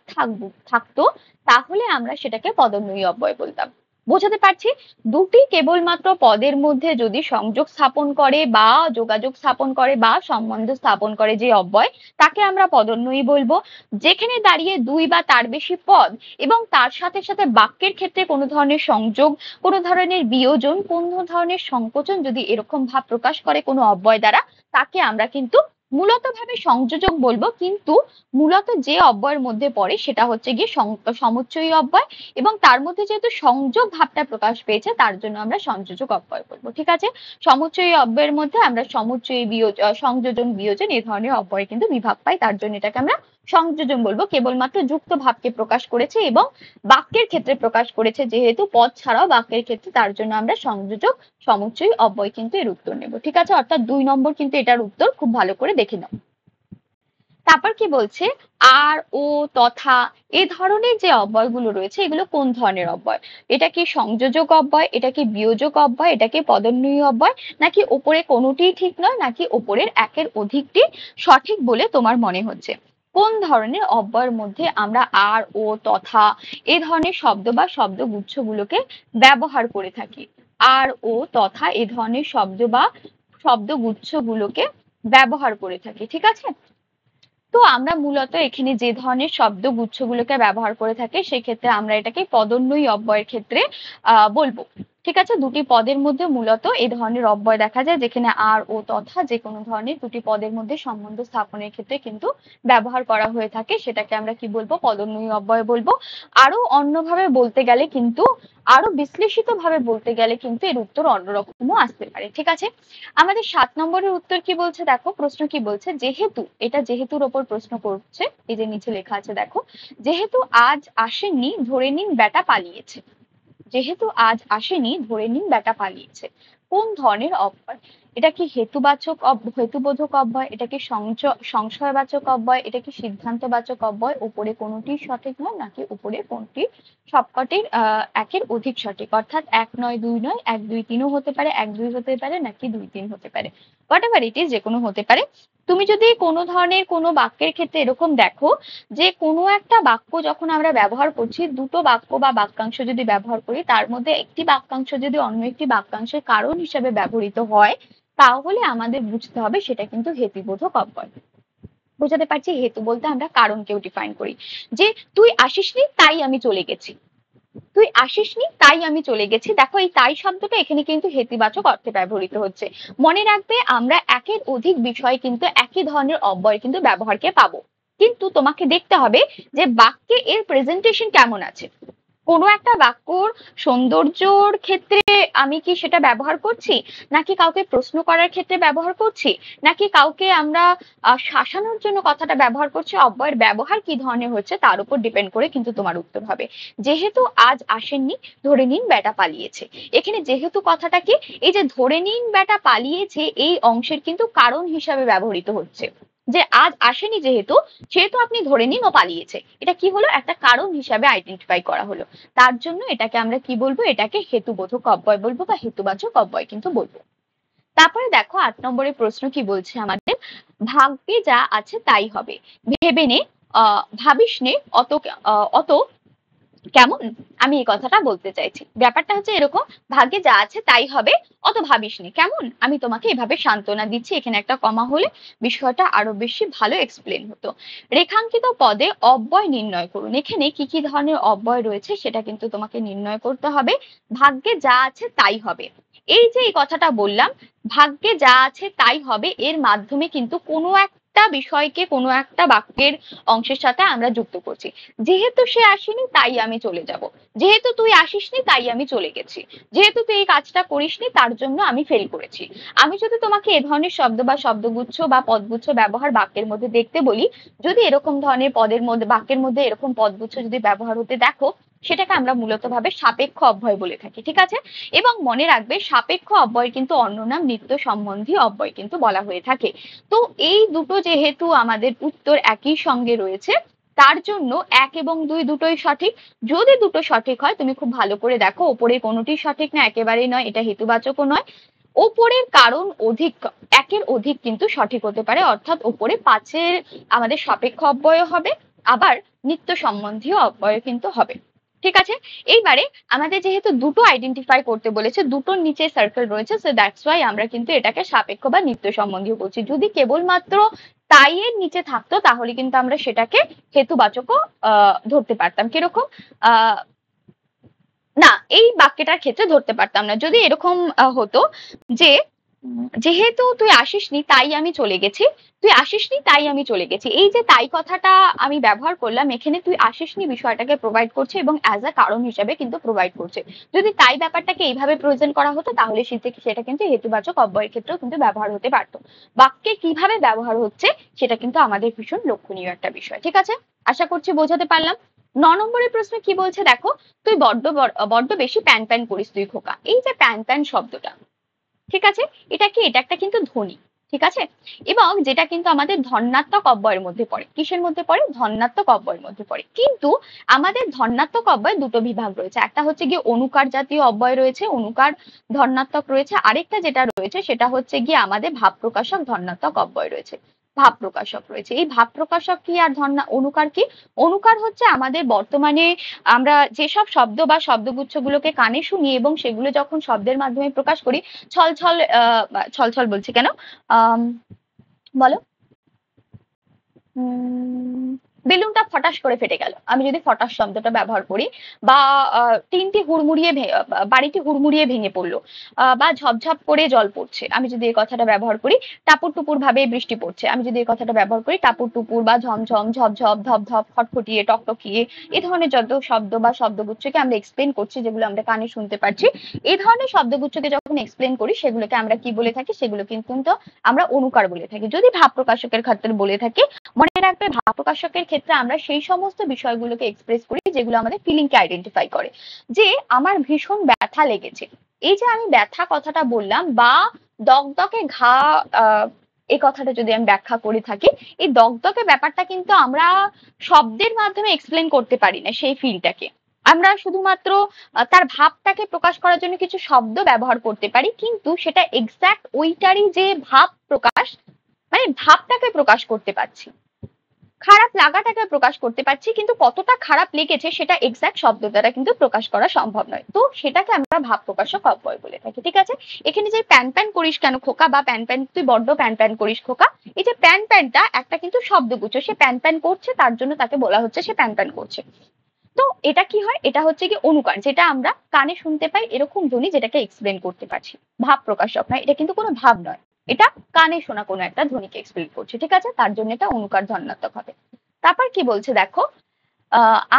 থাকতো তাহলে আমরা সেটাকে পদোন্নয়ী অব্যয় বলতাম। বোঝাতে পারছি? দুটি কেবলমাত্র পদের মধ্যে যদি সংযোগ স্থাপন করে বা যোগাযোগ স্থাপন করে বা সম্বন্ধ স্থাপন করে যে অব্যয়, তাকে আমরা পদোন্নয়ী বলবো। যেখানে দাঁড়িয়ে দুই বা তার বেশি পদ এবং তার সাথে সাথে বাক্যের ক্ষেত্রে কোনো ধরনের সংযোগ, কোনো ধরনের বিয়োজন, কোনো ধরনের সংকোচন যদি এরকম ভাব প্রকাশ করে কোনো অব্যয় দ্বারা, তাকে আমরা কিন্তু মূলত ভাবে সংযোজক বলবো। কিন্তু মূলত যে অব্যয়ের মধ্যে পড়ে সেটা হচ্ছে গিয়ে সমুচ্চয়ী অব্যয়, এবং তার মধ্যে যেহেতু সংযোগ ভাবটা প্রকাশ পেয়েছে তার জন্য আমরা সংযোজক অব্যয় বলবো, ঠিক আছে। সমুচ্চয়ী অব্যয়ের মধ্যে আমরা সমুচ্চয়ী সংযোজন, বিয়োজন এই ধরনের অব্যয় কিন্তু বিভাগ পাই, তার জন্য এটাকে আমরা সংযোজন বলবো। কেবলমাত্র যুক্ত ভাবকে প্রকাশ করেছে এবং বাক্যের ক্ষেত্রে প্রকাশ করেছে যেহেতু পদ ছাড়াও বাক্যের ক্ষেত্রে, তার জন্য আমরা সংযোজক সমুচ্চয়ী অব্যয় কিন্তু এর উত্তর নেব, ঠিক আছে। অর্থাৎ 2 নম্বর কিন্তু এটার উত্তর, খুব ভালো করে দেখে নাও। তারপর কি বলছে, আর, ও, তথা এই ধরনের যে অব্যয়গুলো রয়েছে এগুলো কোন ধরনের অব্যয়? এটা কি সংযোজক অব্যয়, এটা কি বিয়োজক অব্যয়, এটা কি পদোন্নয়ী অব্যয়, নাকি ওপরে কোনোটিই ঠিক নয়, নাকি ওপরের একের অধিকটি সঠিক বলে তোমার মনে হচ্ছে? কোন ধরনের অব্যয়ের মধ্যে আমরা আর, ও, তথা এই ধরনের শব্দ বা শব্দগুচ্ছগুলোকে ব্যবহার করে থাকি? আর, ও, তথা এই ধরনের শব্দ বা শব্দগুচ্ছগুলোকে ব্যবহার করে থাকি, ঠিক আছে। তো আমরা মূলত এখানে যে ধরনের শব্দগুচ্ছগুলোকে ব্যবহার করে থাকি সেক্ষেত্রে আমরা এটাকে পদোন্নয়ী অব্যয়ের ক্ষেত্রে বলবো, ঠিক আছে। দুটি পদের মধ্যে মূলত এই ধরনের অব্যয় দেখা যায় যেখানে আর, ও, তথা যে কোনো ধরনের দুটি পদের মধ্যে সম্বন্ধ স্থাপনের ক্ষেত্রে কিন্তু ব্যবহার করা হয়ে থাকে, সেটাকে আমরা কি বলবো, পদোন্নয়ী অব্যয় বলবো। আরো অন্যভাবে বলতে গেলে কিন্তু, আরো বিশ্লেষিত ভাবে বলতে গেলে কিন্তু এর উত্তর অন্যরকমও আসতে পারে, ঠিক আছে। আমাদের 7 নম্বরের উত্তর কি বলছে দেখো, প্রশ্ন কি বলছে, যেহেতু, এটা যেহেতুর ওপর প্রশ্ন করছে, এই যে নিচে লেখা আছে দেখো, যেহেতু আজ আসেননি ধরে নিন বেটা পালিয়েছে। যেহেতু আজ আসেনি ধরে নিন বেটা পালিয়েছে, কোন ধরনের অব্যয়? এটা কি হেতুবাচক হেতুবোধক অব্যয়, এটা কি সংশয়বাচক অব্যয়, এটা কি সিদ্ধান্তবাচক অব্যয়? উপরে কোনটি সঠিক নয়, নাকি উপরে কোনটি সবকটির একের অধিক সঠিক, অর্থাৎ 1 নয় 2 নয় 1 2 3ও হতে পারে, 1 2 হতে পারে, নাকি 2 3 হতে পারে, হোয়াট এভার ইট ইজ, যে কোনো হতে পারে। তুমি যদি কোনো ধরনের কোনো বাক্যের ক্ষেত্রে এরকম দেখো যে কোনো একটা বাক্য যখন আমরা ব্যবহার করছি, দুটো বাক্য বা বাক্যাংশ যদি ব্যবহার করি, তার মধ্যে একটি বাক্যাংশ যদি অন্য একটি বাক্যাংশের কারণ হিসেবে ব্যবহৃত হয়, তাহলে আমাদের বুঝতে হবে সেটা কিন্তু হেতুবোধক অব্যয়। বোঝাতে পারছি? হেতু বলতে আমরা কারণকেও ডিফাইন করি, যে তুই আসিসনি তাই আমি চলে গেছি, তুই আসিসনি তাই আমি চলে গেছি। দেখো এই তাই শব্দটা এখানে কিন্তু হেতুবাচক অর্থে ব্যবহৃত হচ্ছে। মনে রাখবে আমরা একের অধিক বিষয় কিন্তু একই ধরনের অব্যয় কিন্তু ব্যবহারকে পাবো, কিন্তু তোমাকে দেখতে হবে যে বাক্যে এর প্রেজেন্টেশন কেমন আছে। কোনো একটা বাক্যর সৌন্দর্যর ক্ষেত্রে আমি কি সেটা ব্যবহার করছি, নাকি কাউকে প্রশ্ন করার ক্ষেত্রে ব্যবহার করছি, নাকি কাউকে আমরা শাসানোর জন্য কথাটা ব্যবহার করছি, অব্যয়ের ব্যবহার কি ধরনের হচ্ছে তার উপর ডিপেন্ড করে কিন্তু তোমার উত্তর হবে। যেহেতু আজ আসেননি ধরে নিন বেটা পালিয়েছে, এখানে যেহেতু কথাটা কি, এই যে ধরে নিন বেটা পালিয়েছে এই অংশের কিন্তু কারণ হিসাবে ব্যবহৃত হচ্ছে, যে আজ আসেনি যেহেতু, সেহেতু আপনি ধরে নিন ও পালিয়েছে, এটা কি হলো, একটা কারণ হিসাবে আইডেন্টিফাই করা হলো। তার জন্য এটাকে আমরা কি বলবো, এটাকে হেতুবোধক অব্যয় বলবো বা হেতুবাচক অব্যয় কিন্তু বলবো। তারপরে দেখো 8 নম্বরের প্রশ্ন কি বলছে আমাদের, ভাগ্যে যা আছে তাই হবে, ভেবে নে, ভাবিস নে, অত কেমন। আমি এই কথাটা বলতে চাইছি, ব্যাপারটা হচ্ছে এরকম, ভাগ্যে যা আছে তাই হবে, অত ভাবিসনি কেমন। আমি তোমাকে এভাবে সান্ত্বনা দিচ্ছি, এখানে একটা কমা হলে বিষয়টা আরো বেশি ভালো এক্সপ্লেন হতো। রেখাঙ্কিত পদে অব্যয় নির্ণয় করুন, এখানে কি কি ধরনের অব্যয় রয়েছে সেটা কিন্তু তোমাকে নির্ণয় করতে হবে। ভাগ্যে যা আছে তাই হবে, এই যে এই কথাটা বললাম, ভাগ্যে যা আছে তাই হবে, এর মাধ্যমে কিন্তু কোনো এক একটা বিষয়কে কোনো একটা বাক্যের অংশের সাথে আমরা যুক্ত করছি। যেহেতু সে আসেনি তাই আমি চলে যাব, যেহেতু তুই আসিসনি তাই আমি চলে গেছি, যেহেতু তুই এই কাজটা করিসনি তার জন্য আমি ফেল করেছি। আমি যদি তোমাকে এ ধরনের শব্দ বা শব্দগুচ্ছ বা পদগুচ্ছ ব্যবহার বাক্যের মধ্যে দেখতে বলি, যদি এরকম ধরনের পদের মধ্যে বাক্যের মধ্যে এরকম পদগুচ্ছ যদি ব্যবহার হতে দেখো, সেটাকে আমরা মূলত ভাবে সাপেক্ষ অব্যয় বলে থাকি। ঠিক আছে, এবং মনে রাখবে সাপেক্ষ অব্যয়ের কিন্তু অন্য নাম নিত্য সম্বন্ধী অব্যয় কিন্তু বলা হয়ে থাকে। তো এই দুটো যেহেতু আমাদের উত্তর একই সঙ্গে রয়েছে, তার জন্য 1 এবং 2 দুটোই সঠিক। যদি দুটো সঠিক হয়, তুমি খুব ভালো করে দেখো, ওপরে কোনোটি সঠিক না, একেবারেই নয়, এটা হেতুবাচকও নয়। ওপরের কারণ অধিক, একের অধিক কিন্তু সঠিক হতে পারে, অর্থাৎ ওপরে 5-এর আমাদের সাপেক্ষ অব্যয় হবে, আবার নিত্য সম্বন্ধীয় অব্যয় কিন্তু হবে। ঠিক আছে, এইবারে আমাদের যেহেতু দুটো আইডেন্টিফাই করতে বলেছে, দুটোর নিচে সার্কেল রয়েছে, সো দ্যাটস ওয়াই আমরা কিন্তু এটাকে সাপেক্ষ বা নিত্য সম্বন্ধীয় বলছি। যদি কেবলমাত্র তাই এর নিচে থাকতো তাহলে কিন্তু আমরা সেটাকে হেতুবাচকও ধরতে পারতাম। কিরকম? না, এই বাক্যটার ক্ষেত্রে ধরতে পারতাম না। যদি এরকম হতো যে যেহেতু তুই আসিসনি তাই আমি চলে গেছি, তুই আসিসনি তাই আমি চলে গেছি, এই যে তাই কথাটা আমি ব্যবহার করলাম, এখানে তুই আসিসনি বিষয়টাকে প্রোভাইড করছে এবং অ্যাজ আ কারণ হিসেবে কিন্তু প্রোভাইড করছে। যদি তাই ব্যাপারটাকে এইভাবে প্রেজেন্ট করা হতো তাহলে সেটা কিন্তু হেতুবাচক অব্যয়ের ক্ষেত্রেও কিন্তু ব্যবহার হতে পারতো। বাক্যে কিভাবে ব্যবহার হচ্ছে সেটা কিন্তু আমাদের ভীষণ লক্ষণীয় একটা বিষয়। ঠিক আছে, আশা করছি বোঝাতে পারলাম। 9 নম্বরের প্রশ্নে কি বলছে দেখো, তুই বড্ড বেশি প্যান প্যান করিস তুই খোকা। এই যে প্যান প্যান শব্দটা, ঠিক আছে, এটা কি? এটা একটা কিন্তু ধ্বনি। ঠিক আছে, এবং যেটা কিন্তু আমাদের ধন্যাত্মক অব্যয়ের মধ্যে পড়ে। কিসের মধ্যে পড়ে? ধন্যাত্মক অব্যয়ের মধ্যে পড়ে। কিন্তু আমাদের ধন্যাত্মক অব্যয় দুটো বিভাগ রয়েছে, একটা হচ্ছে গিয়ে অনুকার জাতীয় অব্যয় রয়েছে, অনুকার ধন্যাত্মক রয়েছে, আরেকটা যেটা রয়েছে সেটা হচ্ছে গিয়ে আমাদের ভাব প্রকাশক ধন্যাত্মক অব্যয় রয়েছে, ভাব প্রকাশক রয়েছে। এই ভাব প্রকাশক কি আর অনুকার কি? অনুকার হচ্ছে আমাদের বর্তমানে আমরা যেসব শব্দ বা শব্দগুচ্ছগুলোকে কানে শুনি এবং সেগুলো যখন শব্দের মাধ্যমে প্রকাশ করি, ছলছল ছলছল বলছি কেন, বলো, বেলুনটা ফটাস করে ফেটে গেল, আমি যদি ফটাস শব্দটা ব্যবহার করি, বা টিনটি হুড়মুড়িয়ে বাড়িটি হুড়মুড়িয়ে ভেঙে পড়লো, বা ঝপঝপ করে জল পড়ছে, আমি যদি এই কথাটা ব্যবহার করি, টাপুর টুপুর ভাবে বৃষ্টি পড়ছে, আমি যদি এই কথাটা ব্যবহার করি, টাপুর টুপুর বা ঝমঝম ঝপঝপ ধপধপ খটখটিয়ে টকটকিয়ে, এই ধরনের যত শব্দ বা শব্দগুচ্ছকে আমরা এক্সপ্লেন করছি, যেগুলো আমরা কানে শুনতে পাচ্ছি, এই ধরনের শব্দগুচ্ছকে যখন এক্সপ্লেন করি সেগুলোকে আমরা কি বলে থাকি? সেগুলো কিন্তু আমরা অনুকার বলে থাকি। যদি ভাব প্রকাশকের ক্ষেত্রে বলে থাকি, মনে রাখবে ভাব প্রকাশকের ক্ষেত্রে আমরা সেই সমস্ত বিষয়গুলোকে এক্সপ্রেস করি যেগুলো আমাদের ফিলিংকে আইডেন্টিফাই করে। যে আমার ভীষণ ব্যথা লেগেছে, এই যে আমি ব্যথা কথাটা বললাম, বা দগদগে ঘা, এই কথাটা যদি আমি ব্যাখ্যা করে থাকি, এই দগদগে ব্যাপারটা কিন্তু আমরা শব্দের মাধ্যমে এক্সপ্লেন করতে পারি না। সেই ফিলটাকে আমরা শুধুমাত্র তার ভাবটাকে প্রকাশ করার জন্য কিছু শব্দ ব্যবহার করতে পারি, কিন্তু সেটা এক্সাক্ট ওইটারই যে ভাব প্রকাশ, মানে ভাবটাকে প্রকাশ করতে পারছি, খারাপ লাগাটাকে প্রকাশ করতে পারছি, কিন্তু কতটা খারাপ লেগেছে সেটা এক্সাক্ট শব্দ দ্বারা কিন্তু প্রকাশ করা সম্ভব নয়। তো সেটাকে আমরা ভাব প্রকাশক অব্যয় বলে থাকি। ঠিক আছে, এখানে যে প্যান প্যান করিস কেন খোকা, বা প্যান প্যান তুই বড্ড প্যান প্যান করিস খোকা, এই যে প্যান প্যানটা একটা কিন্তু শব্দগুচ্ছ, সে প্যান প্যান করছে তার জন্য তাকে বলা হচ্ছে সে প্যান প্যান করছে। তো এটা কি হয়? এটা হচ্ছে কি অনুকার, যেটা আমরা কানে শুনতে পাই এরকম ধ্বনি, যেটাকে এক্সপ্লেন করতে পারছি। ভাব প্রকাশক নয়, এটা কিন্তু কোনো ভাব নয়, এটা কানে শোনা কোনো একটা ধ্বনিকে এক্সপ্লেন করছে। ঠিক আছে, তার জন্য এটা অনুকার ধন্যাত্মক হবে। তারপর কি বলছে দেখো,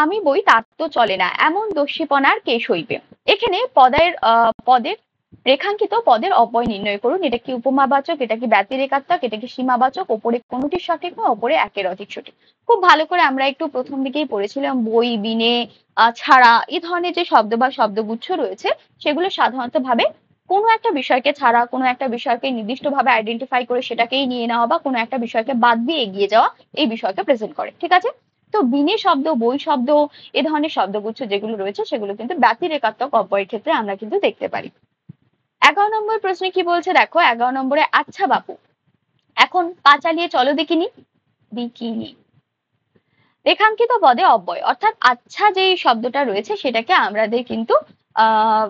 আমি বই তার তো চলে না, এমন দস্যিপনার কে সইবে। এখানে পদের রেখাঙ্কিত পদের অব্যয় নির্ণয় করুন। এটা কি উপমাবাচক, এটা কি ব্যতিরেকাত্মক, এটা কি সীমাবাচক, ওপরে কোনটি সঠিক নয়, ওপরে একের অধিক সঠিক। খুব ভালো করে আমরা একটু প্রথম দিকেই পড়েছিলাম, বই, বিনে, ছাড়া, এই ধরনের যে শব্দ বা শব্দগুচ্ছ রয়েছে সেগুলো সাধারণত ভাবে কোনো একটা বিষয়কে ছাড়া, কোনো একটা বিষয়কে নির্দিষ্টভাবে আইডেন্টিফাই করে সেটাকেই নিয়ে নেওয়া, বা কোনো একটা বিষয়কে বাদ দিয়ে এগিয়ে যাওয়া, এই বিষয়কে প্রেজেন্ট করে। ঠিক আছে, তো বিনে শব্দ, বই শব্দ, এ ধরনের শব্দগুচ্ছ যেগুলো রয়েছে সেগুলো কিন্তু ব্যতিরেকাত্মক অব্যয়ের ক্ষেত্রে আমরা কিন্তু দেখতে পারি। 11 নম্বর প্রশ্নে কি বলছে দেখো, 11 নম্বরে, আচ্ছা বাপু এখন পা চালিয়ে চলো দেখিনি। বিকিনি রেখাঙ্কিত পদে অব্যয়, অর্থাৎ আচ্ছা যে শব্দটা রয়েছে সেটাকে আমাদের কিন্তু আহ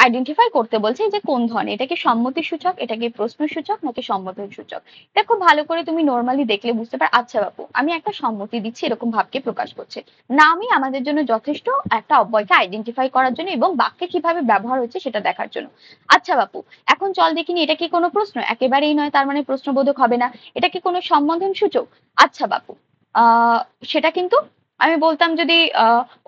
আইডেন্টিফাই করতে বলছে যে কোন ধরনের, এটা কি সম্মতি সূচক, এটা কি প্রশ্ন সূচক নাকি সম্বোধন সূচক। এটা খুব ভালো করে তুমি নর্মালি দেখলে বুঝতে পার, আচ্ছা বাপু আমি একটা সম্মতি দিচ্ছি এরকম ভাবকে প্রকাশ করছে। নামই আমাদের জন্য যথেষ্ট একটা অব্যয়কে আইডেন্টিফাই করার জন্য এবং বাক্যে কিভাবে ব্যবহার হচ্ছে সেটা দেখার জন্য। আচ্ছা বাপু এখন চল দেখিনি, এটা কি কোনো প্রশ্ন, একেবারেই নয়, তার মানে প্রশ্নবোধক হবে না। এটা কি কোনো সম্বোধন সূচক, আচ্ছা বাপু সেটা কিন্তু আমি বলতাম যদি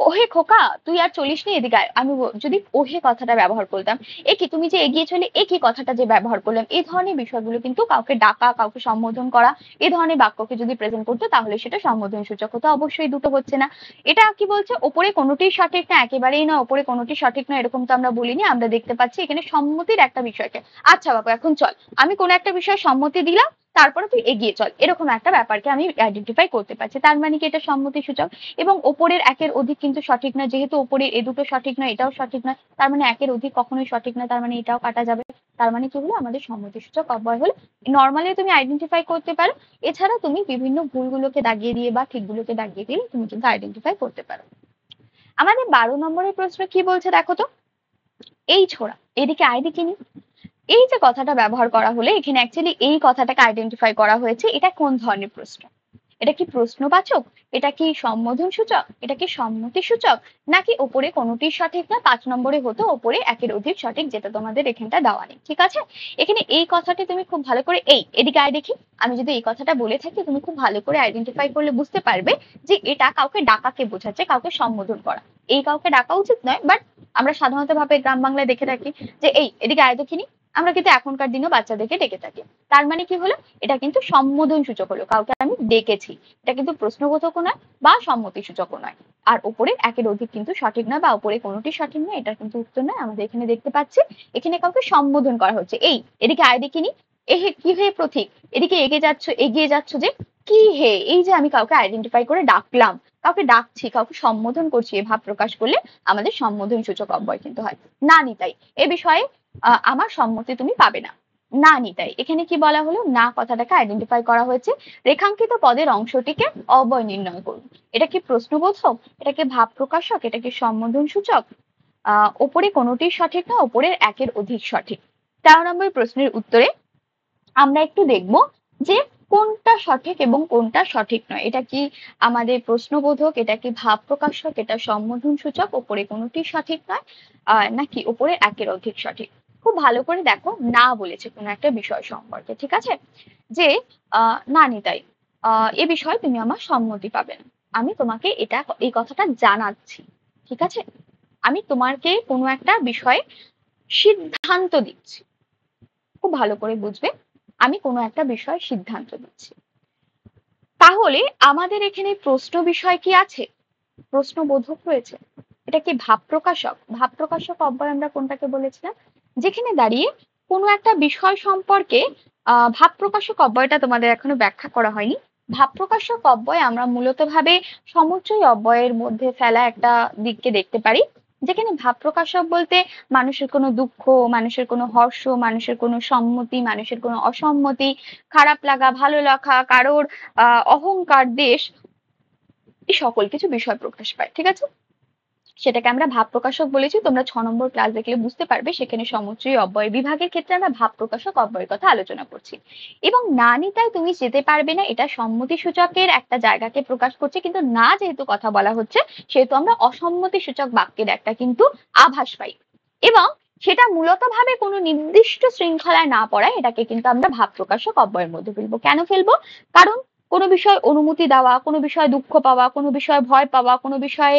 ওহে খোকা তুই আর চলিস নি এদিকে আয়, আমি যদি ওহে কথাটা ব্যবহার করতাম, এ কি তুমি যে এগিয়ে চলে, এ কি কথাটা যে ব্যবহার করলাম, এই ধরনের বিষয়গুলো কিন্তু কাউকে ডাকা, কাউকে সম্বোধন করা, এই ধরনের বাক্যকে যদি প্রেজেন্ট করতো তাহলে সেটা সম্বোধন সূচক হতো। অবশ্যই দুটো হচ্ছে না। এটা কি বলছে, ওপরে কোনোটি সঠিক না, একেবারেই নয়, ওপরে কোনোটি সঠিক নয় এরকম তো আমরা বলিনি, আমরা দেখতে পাচ্ছি এখানে সম্মতির একটা বিষয়কে। আচ্ছা বাবু এখন চল, আমি কোনো একটা বিষয়ে সম্মতি দিলাম, তারপরে তুই এগিয়ে চল, এরকম একটা ব্যাপারকে আমি আইডেন্টিফাই করতে পারছি, তার মানে কি এটা সম্মতি সূচক। এবং ওপরের একের অধিক কিন্তু সঠিক নয়, যেহেতু ওপরের এ দুটো সঠিক নয় এটাও সঠিক নয়, তার মানে একের অধিক কখনোই সঠিক নয়, তার মানে এটাও কাটা যাবে। তার মানে কি হলো, আমাদের সম্মতিসূচক অব্যয় হলো। নর্মালি তুমি আইডেন্টিফাই করতে পারো, এছাড়া তুমি বিভিন্ন ভুলগুলোকে দাগিয়ে দিয়ে বা ঠিকগুলোকে দাগিয়ে দিয়ে তুমি কিন্তু আইডেন্টিফাই করতে পারো। আমাদের 12 নম্বরের প্রশ্ন কি বলছে দেখো তো, এই ছোড়া এদিকে আয় দেখিনি। এই যে কথাটা ব্যবহার করা হলে এখানে অ্যাকচুয়ালি এই কথাটাকে আইডেন্টিফাই করা হয়েছে, এটা কোন ধরনের প্রশ্ন, এটা কি প্রশ্নবাচক, এটা কি সম্বোধন সূচক, এটা কি সম্মতি সূচক, নাকি ওপরে কোনোটি সঠিক না, 5 নম্বরে হতো ওপরে একের অধিক সঠিক, যেটা তোমাদের এখানটা দেওয়া নেই। ঠিক আছে, এখানে এই কথাটি তুমি খুব ভালো করে, এই এদিকে আয় দেখি, আমি যদি এই কথাটা বলে থাকি তুমি খুব ভালো করে আইডেন্টিফাই করলে বুঝতে পারবে যে এটা কাউকে ডাকাকে বোঝাচ্ছে, কাউকে সম্বোধন করা। এই কাউকে ডাকা উচিত নয়, বাট আমরা সাধারণত ভাবে গ্রাম বাংলায় দেখে থাকি যে এই এদিকে আয় দেখিনি, আমরা কিন্তু এখনকার দিনেও বাচ্চাদেরকে ডেকে থাকি। তার মানে কি হলো, এটা কিন্তু সম্বোধন সূচক হলো, কাউকে আমি ডেকেছি, এটা কিন্তু প্রশ্নবোধকও নয় বা সম্মতি সূচকও নয়। আর উপরে একের অধিক কিন্তু সঠিক নয় বা উপরে কোনোটি সঠিক নয়, এটার কিন্তু উত্তর নয়। আমাদের এখানে দেখতে পাচ্ছি এখানে কাউকে সম্বোধন করা হচ্ছে, এই এদিকে আয় দেখিনি, এ হে কি হে প্রতীক, এদিকে এগিয়ে যাচ্ছ যে, কি হে, এই যে আমি কাউকে আইডেন্টিফাই করে ডাকলাম, কাউকে ডাকছি, কাউকে সম্বোধন করছি, এ ভাব প্রকাশ করলে আমাদের সম্বোধন সূচক অব্যয় কিন্তু হয়। না নিতাই এ বিষয়ে আমার সম্মতি তুমি পাবে না, না নিতাই। এখানে কি বলা হলো, না কথাটাকে আইডেন্টিফাই করা হয়েছে, রেখাঙ্কিত পদের অংশটিকে অব্যয় নির্ণয় করুন। এটা কি প্রশ্নবোধক, এটা কি ভাব প্রকাশক, এটা কি সম্বোধন সূচক, ওপরে কোনোটি সঠিক না, ওপরের একের অধিক সঠিক। 13 নম্বর প্রশ্নের উত্তরে আমরা একটু দেখব যে কোনটা সঠিক এবং কোনটা সঠিক নয়। এটা কি আমাদের প্রশ্নবোধক, এটা কি ভাব প্রকাশক, এটা সম্বোধন সূচক, ওপরে কোনোটি সঠিক নয়, নাকি ওপরে একের অধিক সঠিক। খুব ভালো করে দেখো, না বলেছে কোনো একটা বিষয় সম্পর্কে, ঠিক আছে, যে না নিতাই এ বিষয়ে তুমি আমার সম্মতি পাবে না, আমি তোমাকে এটা এই কথাটা জানাচ্ছি, ঠিক আছে, আমি তোমাকে কোনো একটা বিষয়ে সিদ্ধান্ত দিচ্ছি। খুব ভালো করে বুঝবে, আমি কোনো একটা বিষয়ে সিদ্ধান্ত দিচ্ছি। তাহলে আমাদের এখানে প্রশ্ন বিষয় কি আছে, প্রশ্নবোধক রয়েছে, এটা কি ভাব প্রকাশক। ভাব প্রকাশক অব্যয় আমরা কোনটাকে বলেছিলাম, যেখানে দাঁড়িয়ে কোনো একটা বিষয় সম্পর্কে ভাব প্রকাশক অব্যয়টা তোমাদের এখনো ব্যাখ্যা করা হয়নি। ভাব প্রকাশক অব্যয় আমরা মূলত ভাবে সমুচ্চয় অব্যয়ের মধ্যে ফেলা একটা দিককে দেখতে পারি, যেখানে ভাব প্রকাশক বলতে মানুষের কোনো দুঃখ, মানুষের কোনো হর্ষ, মানুষের কোনো সম্মতি, মানুষের কোনো অসম্মতি, খারাপ লাগা, ভালো লাগা, কারোর অহংকার, দেশ, এই সকল কিছু বিষয় প্রকাশ পায়। ঠিক আছে, সেটাকে আমরা ভাব প্রকাশক বলেছি, তোমরা 6 নম্বর ক্লাস দেখলে বুঝতে পারবে, সেখানে সমুচ্চয়ী অব্যয় বিভাগের ক্ষেত্রে আমরা ভাব প্রকাশক অব্যয়ের কথা আলোচনা করছি। এবং না নিতাই তুমি যেতে পারবে না, এটা সম্মতি সূচকের একটা জায়গাকে প্রকাশ করছে, কিন্তু না যেহেতু কথা বলা হচ্ছে সেহেতু আমরা অসম্মতি সূচক বাক্যের একটা কিন্তু আভাস পাই। এবং সেটা মূলত ভাবে কোনো নির্দিষ্ট শৃঙ্খলায় না পড়ায় এটাকে কিন্তু আমরা ভাব প্রকাশক অব্যয়ের মধ্যে ফেলবো। কেন ফেলবো, কারণ কোনো বিষয়ে অনুমতি দেওয়া, কোনো বিষয়ে দুঃখ পাওয়া, কোনো বিষয়ে ভয় পাওয়া, কোনো বিষয়ে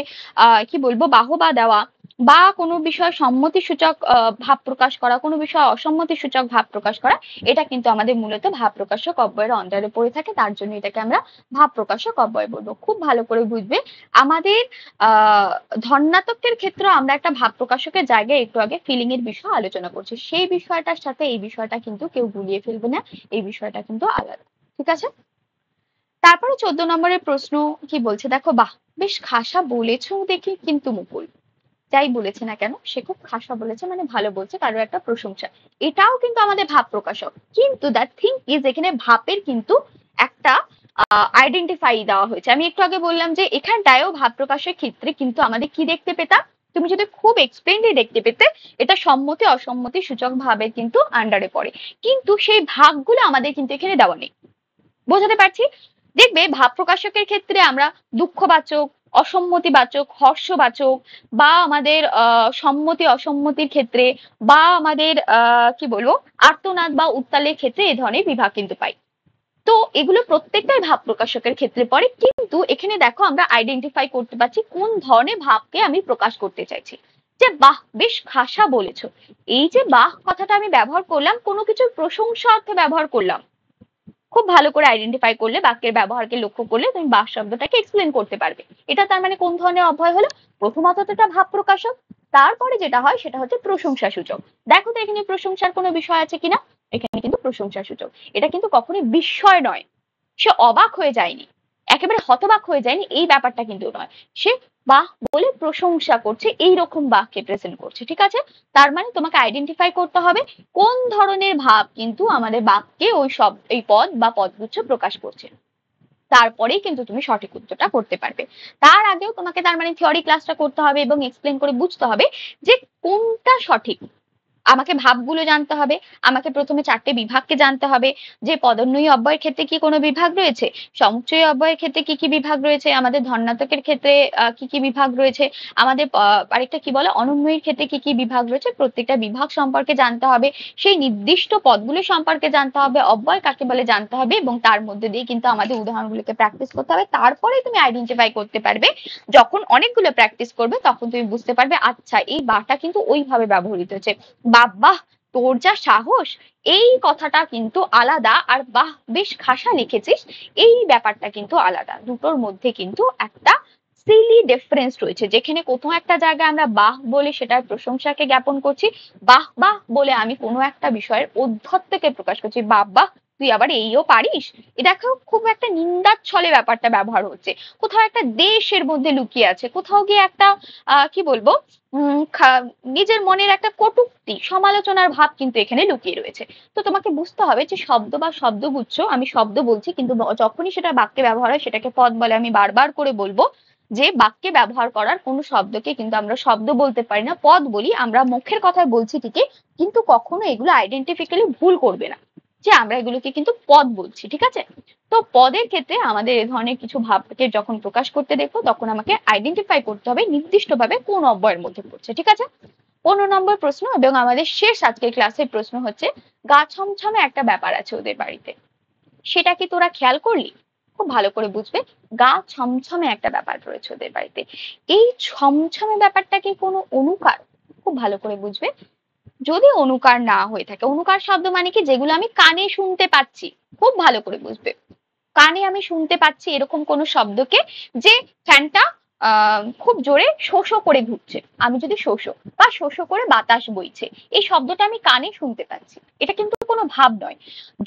কি বলবো বাহবা দেওয়া, বা কোনো বিষয়ে সম্মতি সূচক ভাব প্রকাশ করা, কোনো বিষয়ে অসম্মতি সূচক ভাব প্রকাশ করা, এটা কিন্তু আমাদের মূলত ভাব প্রকাশক অব্যয়ের অন্ডারে পড়ে থাকে, তার জন্য এটাকে আমরা ভাব প্রকাশক অব্যয় বলবো। খুব ভালো করে বুঝবে, আমাদের ধন্যাত্মকের ক্ষেত্রে আমরা একটা ভাব প্রকাশকের জায়গায় একটু আগে ফিলিং এর বিষয় আলোচনা করছি, সেই বিষয়টার সাথে এই বিষয়টা কিন্তু কেউ গুলিয়ে ফেলবে না, এই বিষয়টা কিন্তু আলাদা। ঠিক আছে, তারপরে 14 নম্বরের প্রশ্ন কি বলছে দেখো, বাহ বেশ খাসা বলেছো দেখি, কিন্তু মুকুল যাই বলেছে না কেন সে খুব খাসা বলেছে, মানে ভালো বলছে, কারো একটা প্রশংসা, এটাও কিন্তু আমাদের ভাব প্রকাশক। কিন্তু দ্যাট থিং ইজ, এখানে ভাবের কিন্তু একটা আইডেন্টিফাই দেওয়া হয়েছে। আমি একটু আগে বললাম যে এখানটায়ও ভাব প্রকাশের ক্ষেত্রে কিন্তু আমাদের কি দেখতে পেতাম, তুমি যদি খুব এক্সপ্লেইনলি দেখতে পেতে, এটা সম্মতি অসম্মতি সূচক ভাবে কিন্তু আন্ডারে পড়ে, কিন্তু সেই ভাগগুলো আমাদের কিন্তু এখানে দেওয়া নেই। বোঝাতে পারছি? দেখবে ভাব প্রকাশকের ক্ষেত্রে আমরা দুঃখবাচক, অসম্মতিবাচক, হর্ষবাচক, বা আমাদের সম্মতি অসম্মতির ক্ষেত্রে, বা আমাদের কি বলবো আর্তনাদ বা উত্তালের ক্ষেত্রে এই ধরনের বিভাগ কিন্তু পাই। তো এগুলো প্রত্যেকটাই ভাব প্রকাশকের ক্ষেত্রে পড়ে, কিন্তু এখানে দেখো আমরা আইডেন্টিফাই করতে পারছি কোন ধরনের ভাবকে আমি প্রকাশ করতে চাইছি। যে বাহ, বেশ খাসা বলেছো, এই যে বাহ কথাটা আমি ব্যবহার করলাম কোনো কিছুর প্রশংসা অর্থে ব্যবহার করলাম। খুব ভালো করে আইডেন্টিফাই করলে, বাক্যের ব্যবহারকে লক্ষ্য করলে তুমি বাহ শব্দটাকে এক্সপ্লেন করতে পারবে। এটা তার মানে কোন ধরনের অভয় হলো? প্রথমত এটা ভাব প্রকাশক, তারপরে যেটা হয় সেটা হচ্ছে প্রশংসা সূচক। দেখো তো এখানে প্রশংসার কোনো বিষয় আছে কিনা? এখানে কিন্তু প্রশংসা সূচক। এটা কিন্তু কখনোই বিস্ময় নয়, সে অবাক হয়ে যায়নি, একেবারে হতবাক হয়ে যায়নি, এই ব্যাপারটা কিন্তু নয়। সে বাহ বলে প্রশংসা করছে, এইরকম বাহকে প্রেজেন্ট করছে। ঠিক আছে, তার মানে তোমাকে আইডেন্টিফাই করতে হবে কোন ধরনের ভাব কিন্তু আমাদের বাক্যে ওই সব এই পদ বা পদগুচ্ছ প্রকাশ করছে, তারপরেই কিন্তু তুমি সঠিক উত্তরটা করতে পারবে। তার আগেও তোমাকে তার মানে থিওরি ক্লাসটা করতে হবে এবং এক্সপ্লেন করে বুঝতে হবে যে কোনটা সঠিক। আমাকে ভাবগুলো জানতে হবে, আমাকে প্রথমে 4টে বিভাগকে জানতে হবে, যে পদোন্নয়ী অব্যয়ের ক্ষেত্রে কি কোনো বিভাগ রয়েছে, সমুচ্চয়ী অব্যয়ের ক্ষেত্রে কি কি বিভাগ রয়েছে, আমাদের ধন্যাত্মকের ক্ষেত্রে কি কি বিভাগ রয়েছে, আমাদের আরেকটা কি বলে অনুন্নয়ীর ক্ষেত্রে কি কি বিভাগ রয়েছে, প্রত্যেকটা বিভাগ সম্পর্কে জানতে হবে, সেই নির্দিষ্ট পদগুলো সম্পর্কে জানতে হবে, অব্যয় কাকে বলে জানতে হবে, এবং তার মধ্যে দিয়ে কিন্তু আমাদের উদাহরণগুলোকে প্র্যাকটিস করতে হবে। তারপরে তুমি আইডেন্টিফাই করতে পারবে, যখন অনেকগুলো প্র্যাকটিস করবে তখন তুমি বুঝতে পারবে আচ্ছা এই বাটা কিন্তু ওইভাবে ব্যবহৃত হচ্ছে। বাহ, তোর যা সাহস, এই কথাটা কিন্তু আলাদা, আর বাহ বেশ খাসা লিখেছিস, এই ব্যাপারটা কিন্তু আলাদা। দুটোর মধ্যে কিন্তু একটা সিলি ডিফারেন্স রয়েছে, যেখানে কোথাও একটা জায়গায় আমরা বাহ বলে সেটার প্রশংসাকে জ্ঞাপন করছি, বাহ বাহ বলে আমি কোনো একটা বিষয়ের ঔদ্ধত্যকে প্রকাশ করছি, বাহ তুই আবার এইও পারিস। এটা খুব একটা নিন্দার ছলে ব্যাপারটা ব্যবহার হচ্ছে, কোথাও একটা দেশের মধ্যে লুকিয়ে আছে, কোথাও গিয়ে একটা কি বলবো নিজের মনের একটা কটূক্তি সমালোচনার ভাব কিন্তু এখানে লুকিয়ে রয়েছে। তো তোমাকে বুঝতে হবে যে শব্দ বা শব্দগুচ্ছ, আমি শব্দ বলছি কিন্তু যখনই সেটা বাক্যে ব্যবহার হয় সেটাকে পদ বলে। আমি বারবার করে বলবো যে বাক্যে ব্যবহার করার কোনো শব্দকে কিন্তু আমরা শব্দ বলতে পারি না, পদ বলি। আমরা মুখের কথায় বলছি ঠিকই, কিন্তু কখনো এগুলো আইডেন্টিফিক্যালি ভুল করবে না যে আমরা এগুলোকে কিন্তু পদ বলছি। ঠিক আছে, তো পদের ক্ষেত্রে আমাদের এই ধরনের কিছু ভাবকে যখন প্রকাশ করতে দেখবো তখন আমাকে আইডেন্টিফাই করতে হবে নির্দিষ্টভাবে কোন অব্যয়ের মধ্যে পড়ছে। ঠিক আছে, 15 নম্বর প্রশ্ন এবং আমাদের শেষ আজকের ক্লাসের প্রশ্ন হচ্ছে, গা ছমছমে একটা ব্যাপার আছে ওদের বাড়িতে, সেটা কি তোরা খেয়াল করলি? খুব ভালো করে বুঝবে, গা ছমছমে একটা ব্যাপার রয়েছে ওদের বাড়িতে, এই ছমছমে ব্যাপারটা কি কোনো অনুকার? খুব ভালো করে বুঝবে, যদি অনুকার না হয়ে থাকে, অনুকার শব্দ মানে কি যেগুলো আমি কানে শুনতে পাচ্ছি, খুব ভালো করে বুঝবে, কানে আমি শুনতে পাচ্ছি এরকম কোন শব্দকে, যে ফ্যানটা খুব জোরে শো শো করে ঘুরছে, আমি যদি শো শো বা শো শো করে বাতাস বইছে, এই শব্দটা আমি কানে শুনতে পাচ্ছি, এটা কিন্তু কোনো ভাব নয়।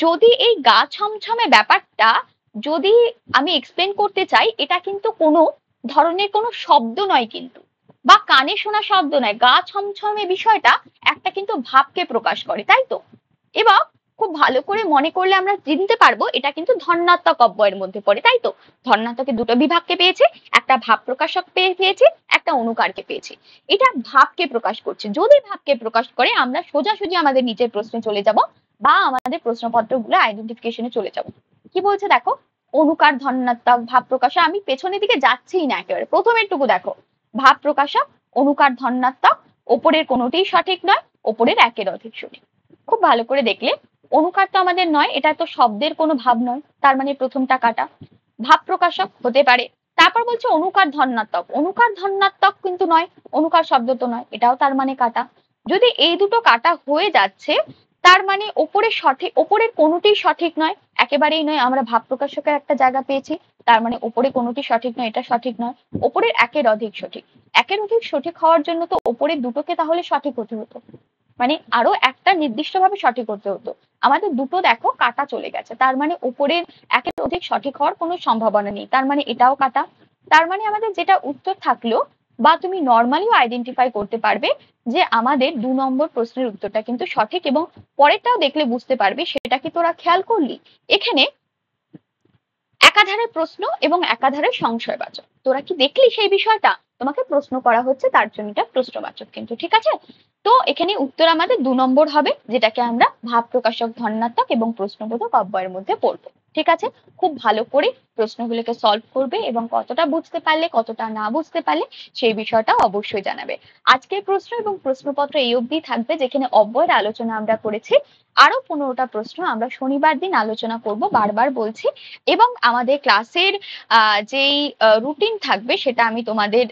যদি এই গা ছমছমে ব্যাপারটা যদি আমি এক্সপ্লেন করতে চাই, এটা কিন্তু কোনো ধরনের কোনো শব্দ নয় কিন্তু, বা কানে শোনা শব্দ নয়। গা ছমছমে বিষয়টা একটা কিন্তু ভাবকে প্রকাশ করে, তাই তো? এবং খুব ভালো করে মনে করলে আমরা চিনতে পারবো এটা কিন্তু ধন্যাত্মক অব্যয়ের মধ্যে পড়ে, তাই তো? ধন্যাত্মকে দুটো বিভাগকে পেয়েছে, একটা ভাব প্রকাশক পেয়েছি, একটা অনুকারকে পেয়েছি। এটা ভাবকে প্রকাশ করছে, যদি ভাবকে প্রকাশ করে আমরা সোজাসুজি আমাদের নিচের প্রশ্নে চলে যাব, বা আমাদের প্রশ্নপত্রগুলো আইডেন্টিফিকেশনে চলে যাব। কি বলছে দেখো, অনুকার ধন্যাত্মক ভাব প্রকাশক, আমি পেছনের দিকে যাচ্ছিই না, একেবারে প্রথমেরটুকু দেখো, ভাব প্রকাশক অনুকার ধন্যাত্মক, ওপরের কোনোটিই সঠিক নয়, ওপরের একের অধিক সঠিক। খুব ভালো করে দেখলে অনুকার তো আমাদের নয়, এটা তো শব্দের কোনো ভাব নয়, তার মানে প্রথমটা কাটা। ভাব প্রকাশক হতে পারে, তারপর বলছে অনুকার ধন্যাত্মক, অনুকার ধন্যাত্মক কিন্তু নয়, অনুকার শব্দ তো নয়, এটাও তার মানে কাটা। যদি এই দুটো কাটা হয়ে যাচ্ছে, তার মানে ওপরের সঠিক, ওপরের কোনোটি সঠিক নয়, একেবারেই নয়। আমরা ভাব প্রকাশকের একটা জায়গা পেয়েছি, তার মানে ওপরে কোনোটি সঠিক নয়, এটা সঠিক নয়। ওপরের একের অধিক সঠিক, একের অধিক সঠিক হওয়ার জন্য তো ওপরের দুটোকে তাহলে সঠিক হতে হতো, মানে আরো একটা নির্দিষ্টভাবে সঠিক হতে হতো। আমাদের দুটো দেখো কাটা চলে গেছে, তার মানে উপরের একের অধিক সঠিক হওয়ার কোনো সম্ভাবনা নেই, তার মানে এটাও কাটা। তার মানে আমাদের যেটা উত্তর থাকলো, বা তুমি নর্মালিও আইডেন্টিফাই করতে পারবে যে আমাদের 2 নম্বর প্রশ্নের উত্তরটা কিন্তু সঠিক, এবং পরেরটাও দেখলে বুঝতে পারবে। সেটা কি তোরা খেয়াল করলি? এখানে একাধারে প্রশ্ন এবং একাধারে সংশয়বাচক, তোরা কি দেখলি সেই বিষয়টা? তোমাকে প্রশ্ন করা হচ্ছে, তার জন্য এটা প্রশ্নবাচক কিন্তু, ঠিক আছে? তো এখানে উত্তর আমাদের 2 নম্বর হবে, যেটাকে আমরা ভাব প্রকাশক ধন্যাত্মক এবং প্রশ্নবোধক অব্যয়ের মধ্যে পড়বো, ঠিক আছে? খুব ভালো করে প্রশ্নগুলোকে সলভ করবে এবং কতটা বুঝতে পারলে কতটা না বুঝতে পারলে সেই বিষয়টা অবশ্যই জানাবে। আজকের প্রশ্ন এবং প্রশ্নপত্র এই অবধি থাকবে, যেখানে অব্যয়ের আলোচনা আমরা করেছি। আরো 15টা প্রশ্ন আমরা শনিবার দিন আলোচনা করব, বারবার বলছি। এবং আমাদের ক্লাসের যেই রুটিন থাকবে সেটা আমি তোমাদের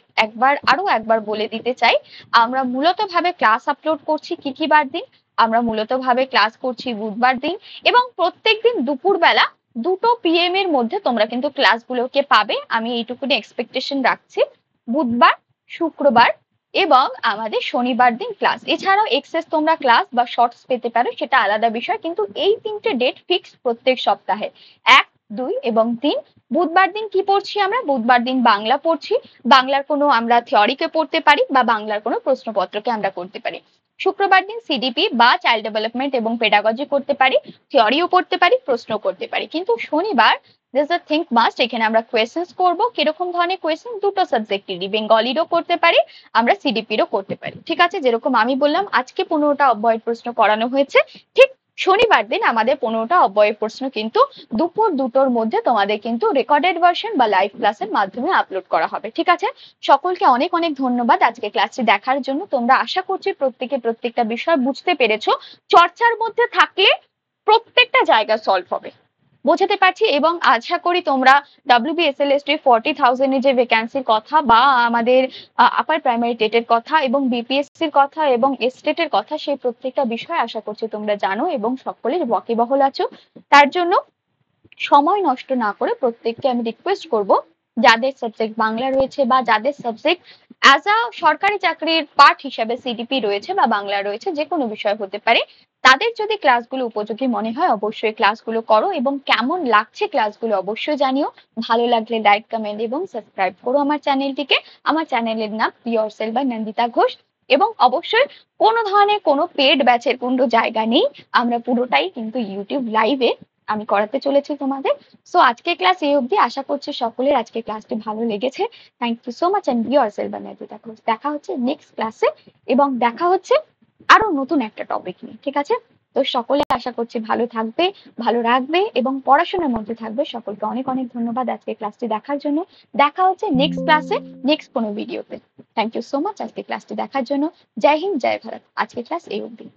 আরো একবার বলে দিতে চাই। আমরা মূলত ভাবে ক্লাস আপলোড করছি কি বার দিন? আমরা মূলত ভাবে ক্লাস করছি বুধবার দিন, এবং প্রত্যেকদিন দুপুরবেলা 2টো PM এর মধ্যে তোমরা কিন্তু ক্লাসগুলোকে পাবে, আমি এইটুকুনি এক্সপেকটেশন রাখছি। বুধবার, শুক্রবার এবং আমাদের শনিবার দিন ক্লাস। এছাড়াও এক্সেস তোমরা ক্লাস বা শর্টস পেতে পারো, সেটা আলাদা বিষয়, কিন্তু এই 3টে ডেট ফিক্স প্রত্যেক সপ্তাহে, 1, 2 এবং 3। বুধবার দিন কি পড়ছি আমরা? বুধবার দিন বাংলা পড়ছি। বাংলার কোনো আমরা থিওরিকে পড়তে পারি বা বাংলার কোনো প্রশ্নপত্রকে আমরা করতে পারি। শুক্রবার দিন সিডিপি বা চাইল্ড ডেভেলপমেন্ট এবং পেডাগজি করতে পারি, থিওরিও করতে পারি, প্রশ্ন করতে পারি। কিন্তু শনিবার দিস আ থিঙ্ক মাস্ট, এখানে আমরা কোয়েশ্চেন্স করব। কিরকম ধরনের কোয়েশ্চেন? 2টো সাবজেক্টেরই, বেঙ্গলিরও করতে পারি, আমরা সিডিপিরও করতে পারি, ঠিক আছে? যেরকম আমি বললাম আজকে 15টা অব্যয়ের প্রশ্ন করানো হয়েছে, ঠিক শনিবার দিন আমাদের 15টা অব্যয়ের প্রশ্ন কিন্তু দুপুর 2টোর মধ্যে তোমাদের কিন্তু রেকর্ডেড ভার্সন বা লাইভ ক্লাসের মাধ্যমে আপলোড করা হবে, ঠিক আছে? সকলকে অনেক অনেক ধন্যবাদ আজকে ক্লাসটি দেখার জন্য। তোমরা আশা করছি প্রত্যেকে প্রত্যেকটা বিষয় বুঝতে পেরেছো। চর্চার মধ্যে থাকলে প্রত্যেকটা জায়গা সলভ হবে, বোঝাতে পারছি। এবং আশা করি তোমরা WBSLST 40,000 এর যে ভ্যাকান্সির কথা বা আমাদের আপার প্রাইমারি টেটের কথা এবং BPSCর কথা এবং এসটেটের কথা, সেই প্রত্যেকটা বিষয় আশা করছি তোমরা জানো এবং সকলের ওয়াকিবহল আছো। তার জন্য সময় নষ্ট না করে প্রত্যেককে আমি রিকোয়েস্ট করব, যাদের সাবজেক্ট বাংলা রয়েছে বা যাদের সাবজেক্ট অ্যাজ আ সরকারি চাকরির পার্ট হিসাবে সিডিপি রয়েছে বা বাংলা রয়েছে, যে কোনো বিষয় হতে পারে, তাদের যদি ক্লাসগুলো উপযোগী মনে হয় অবশ্যই ক্লাসগুলো করো, এবং কেমন লাগছে ক্লাসগুলো অবশ্যই জানিও। ভালো লাগলে লাইক, কমেন্ট এবং সাবস্ক্রাইব করো আমার চ্যানেলটিকে। আমার চ্যানেলের নাম ইয়োরসেলফ বাই নন্দিতা ঘোষ। এবং অবশ্যই কোনো ধরনের কোনো পেড ব্যাচের কোনো জায়গা নেই, আমরা পুরোটাই কিন্তু ইউটিউব লাইভে আমি করাতে চলেছি তোমাদের। সো আজকের ক্লাস এই অবধি, আশা করছি সকলের আজকে ক্লাসটি ভালো লেগেছে। Thank you so much, and yourself by Nandita Ghosh. দেখা হচ্ছে নেক্সট ক্লাসে এবং দেখা হচ্ছে আরো নতুন একটা টপিক নিয়ে, ঠিক আছে? তো সকলে আশা করছি ভালো থাকবে, ভালো রাখবে এবং পড়াশোনার মধ্যে থাকবে। সকলকে অনেক অনেক ধন্যবাদ আজকে ক্লাসটি দেখার জন্য। দেখা হচ্ছে নেক্সট ক্লাসে, নেক্সট কোনো ভিডিওতে। থ্যাংক ইউ সো মাচ আজকে ক্লাসটি দেখার জন্য। জয় হিন্দ, জয় ভারত। আজকে ক্লাস এই অবধি।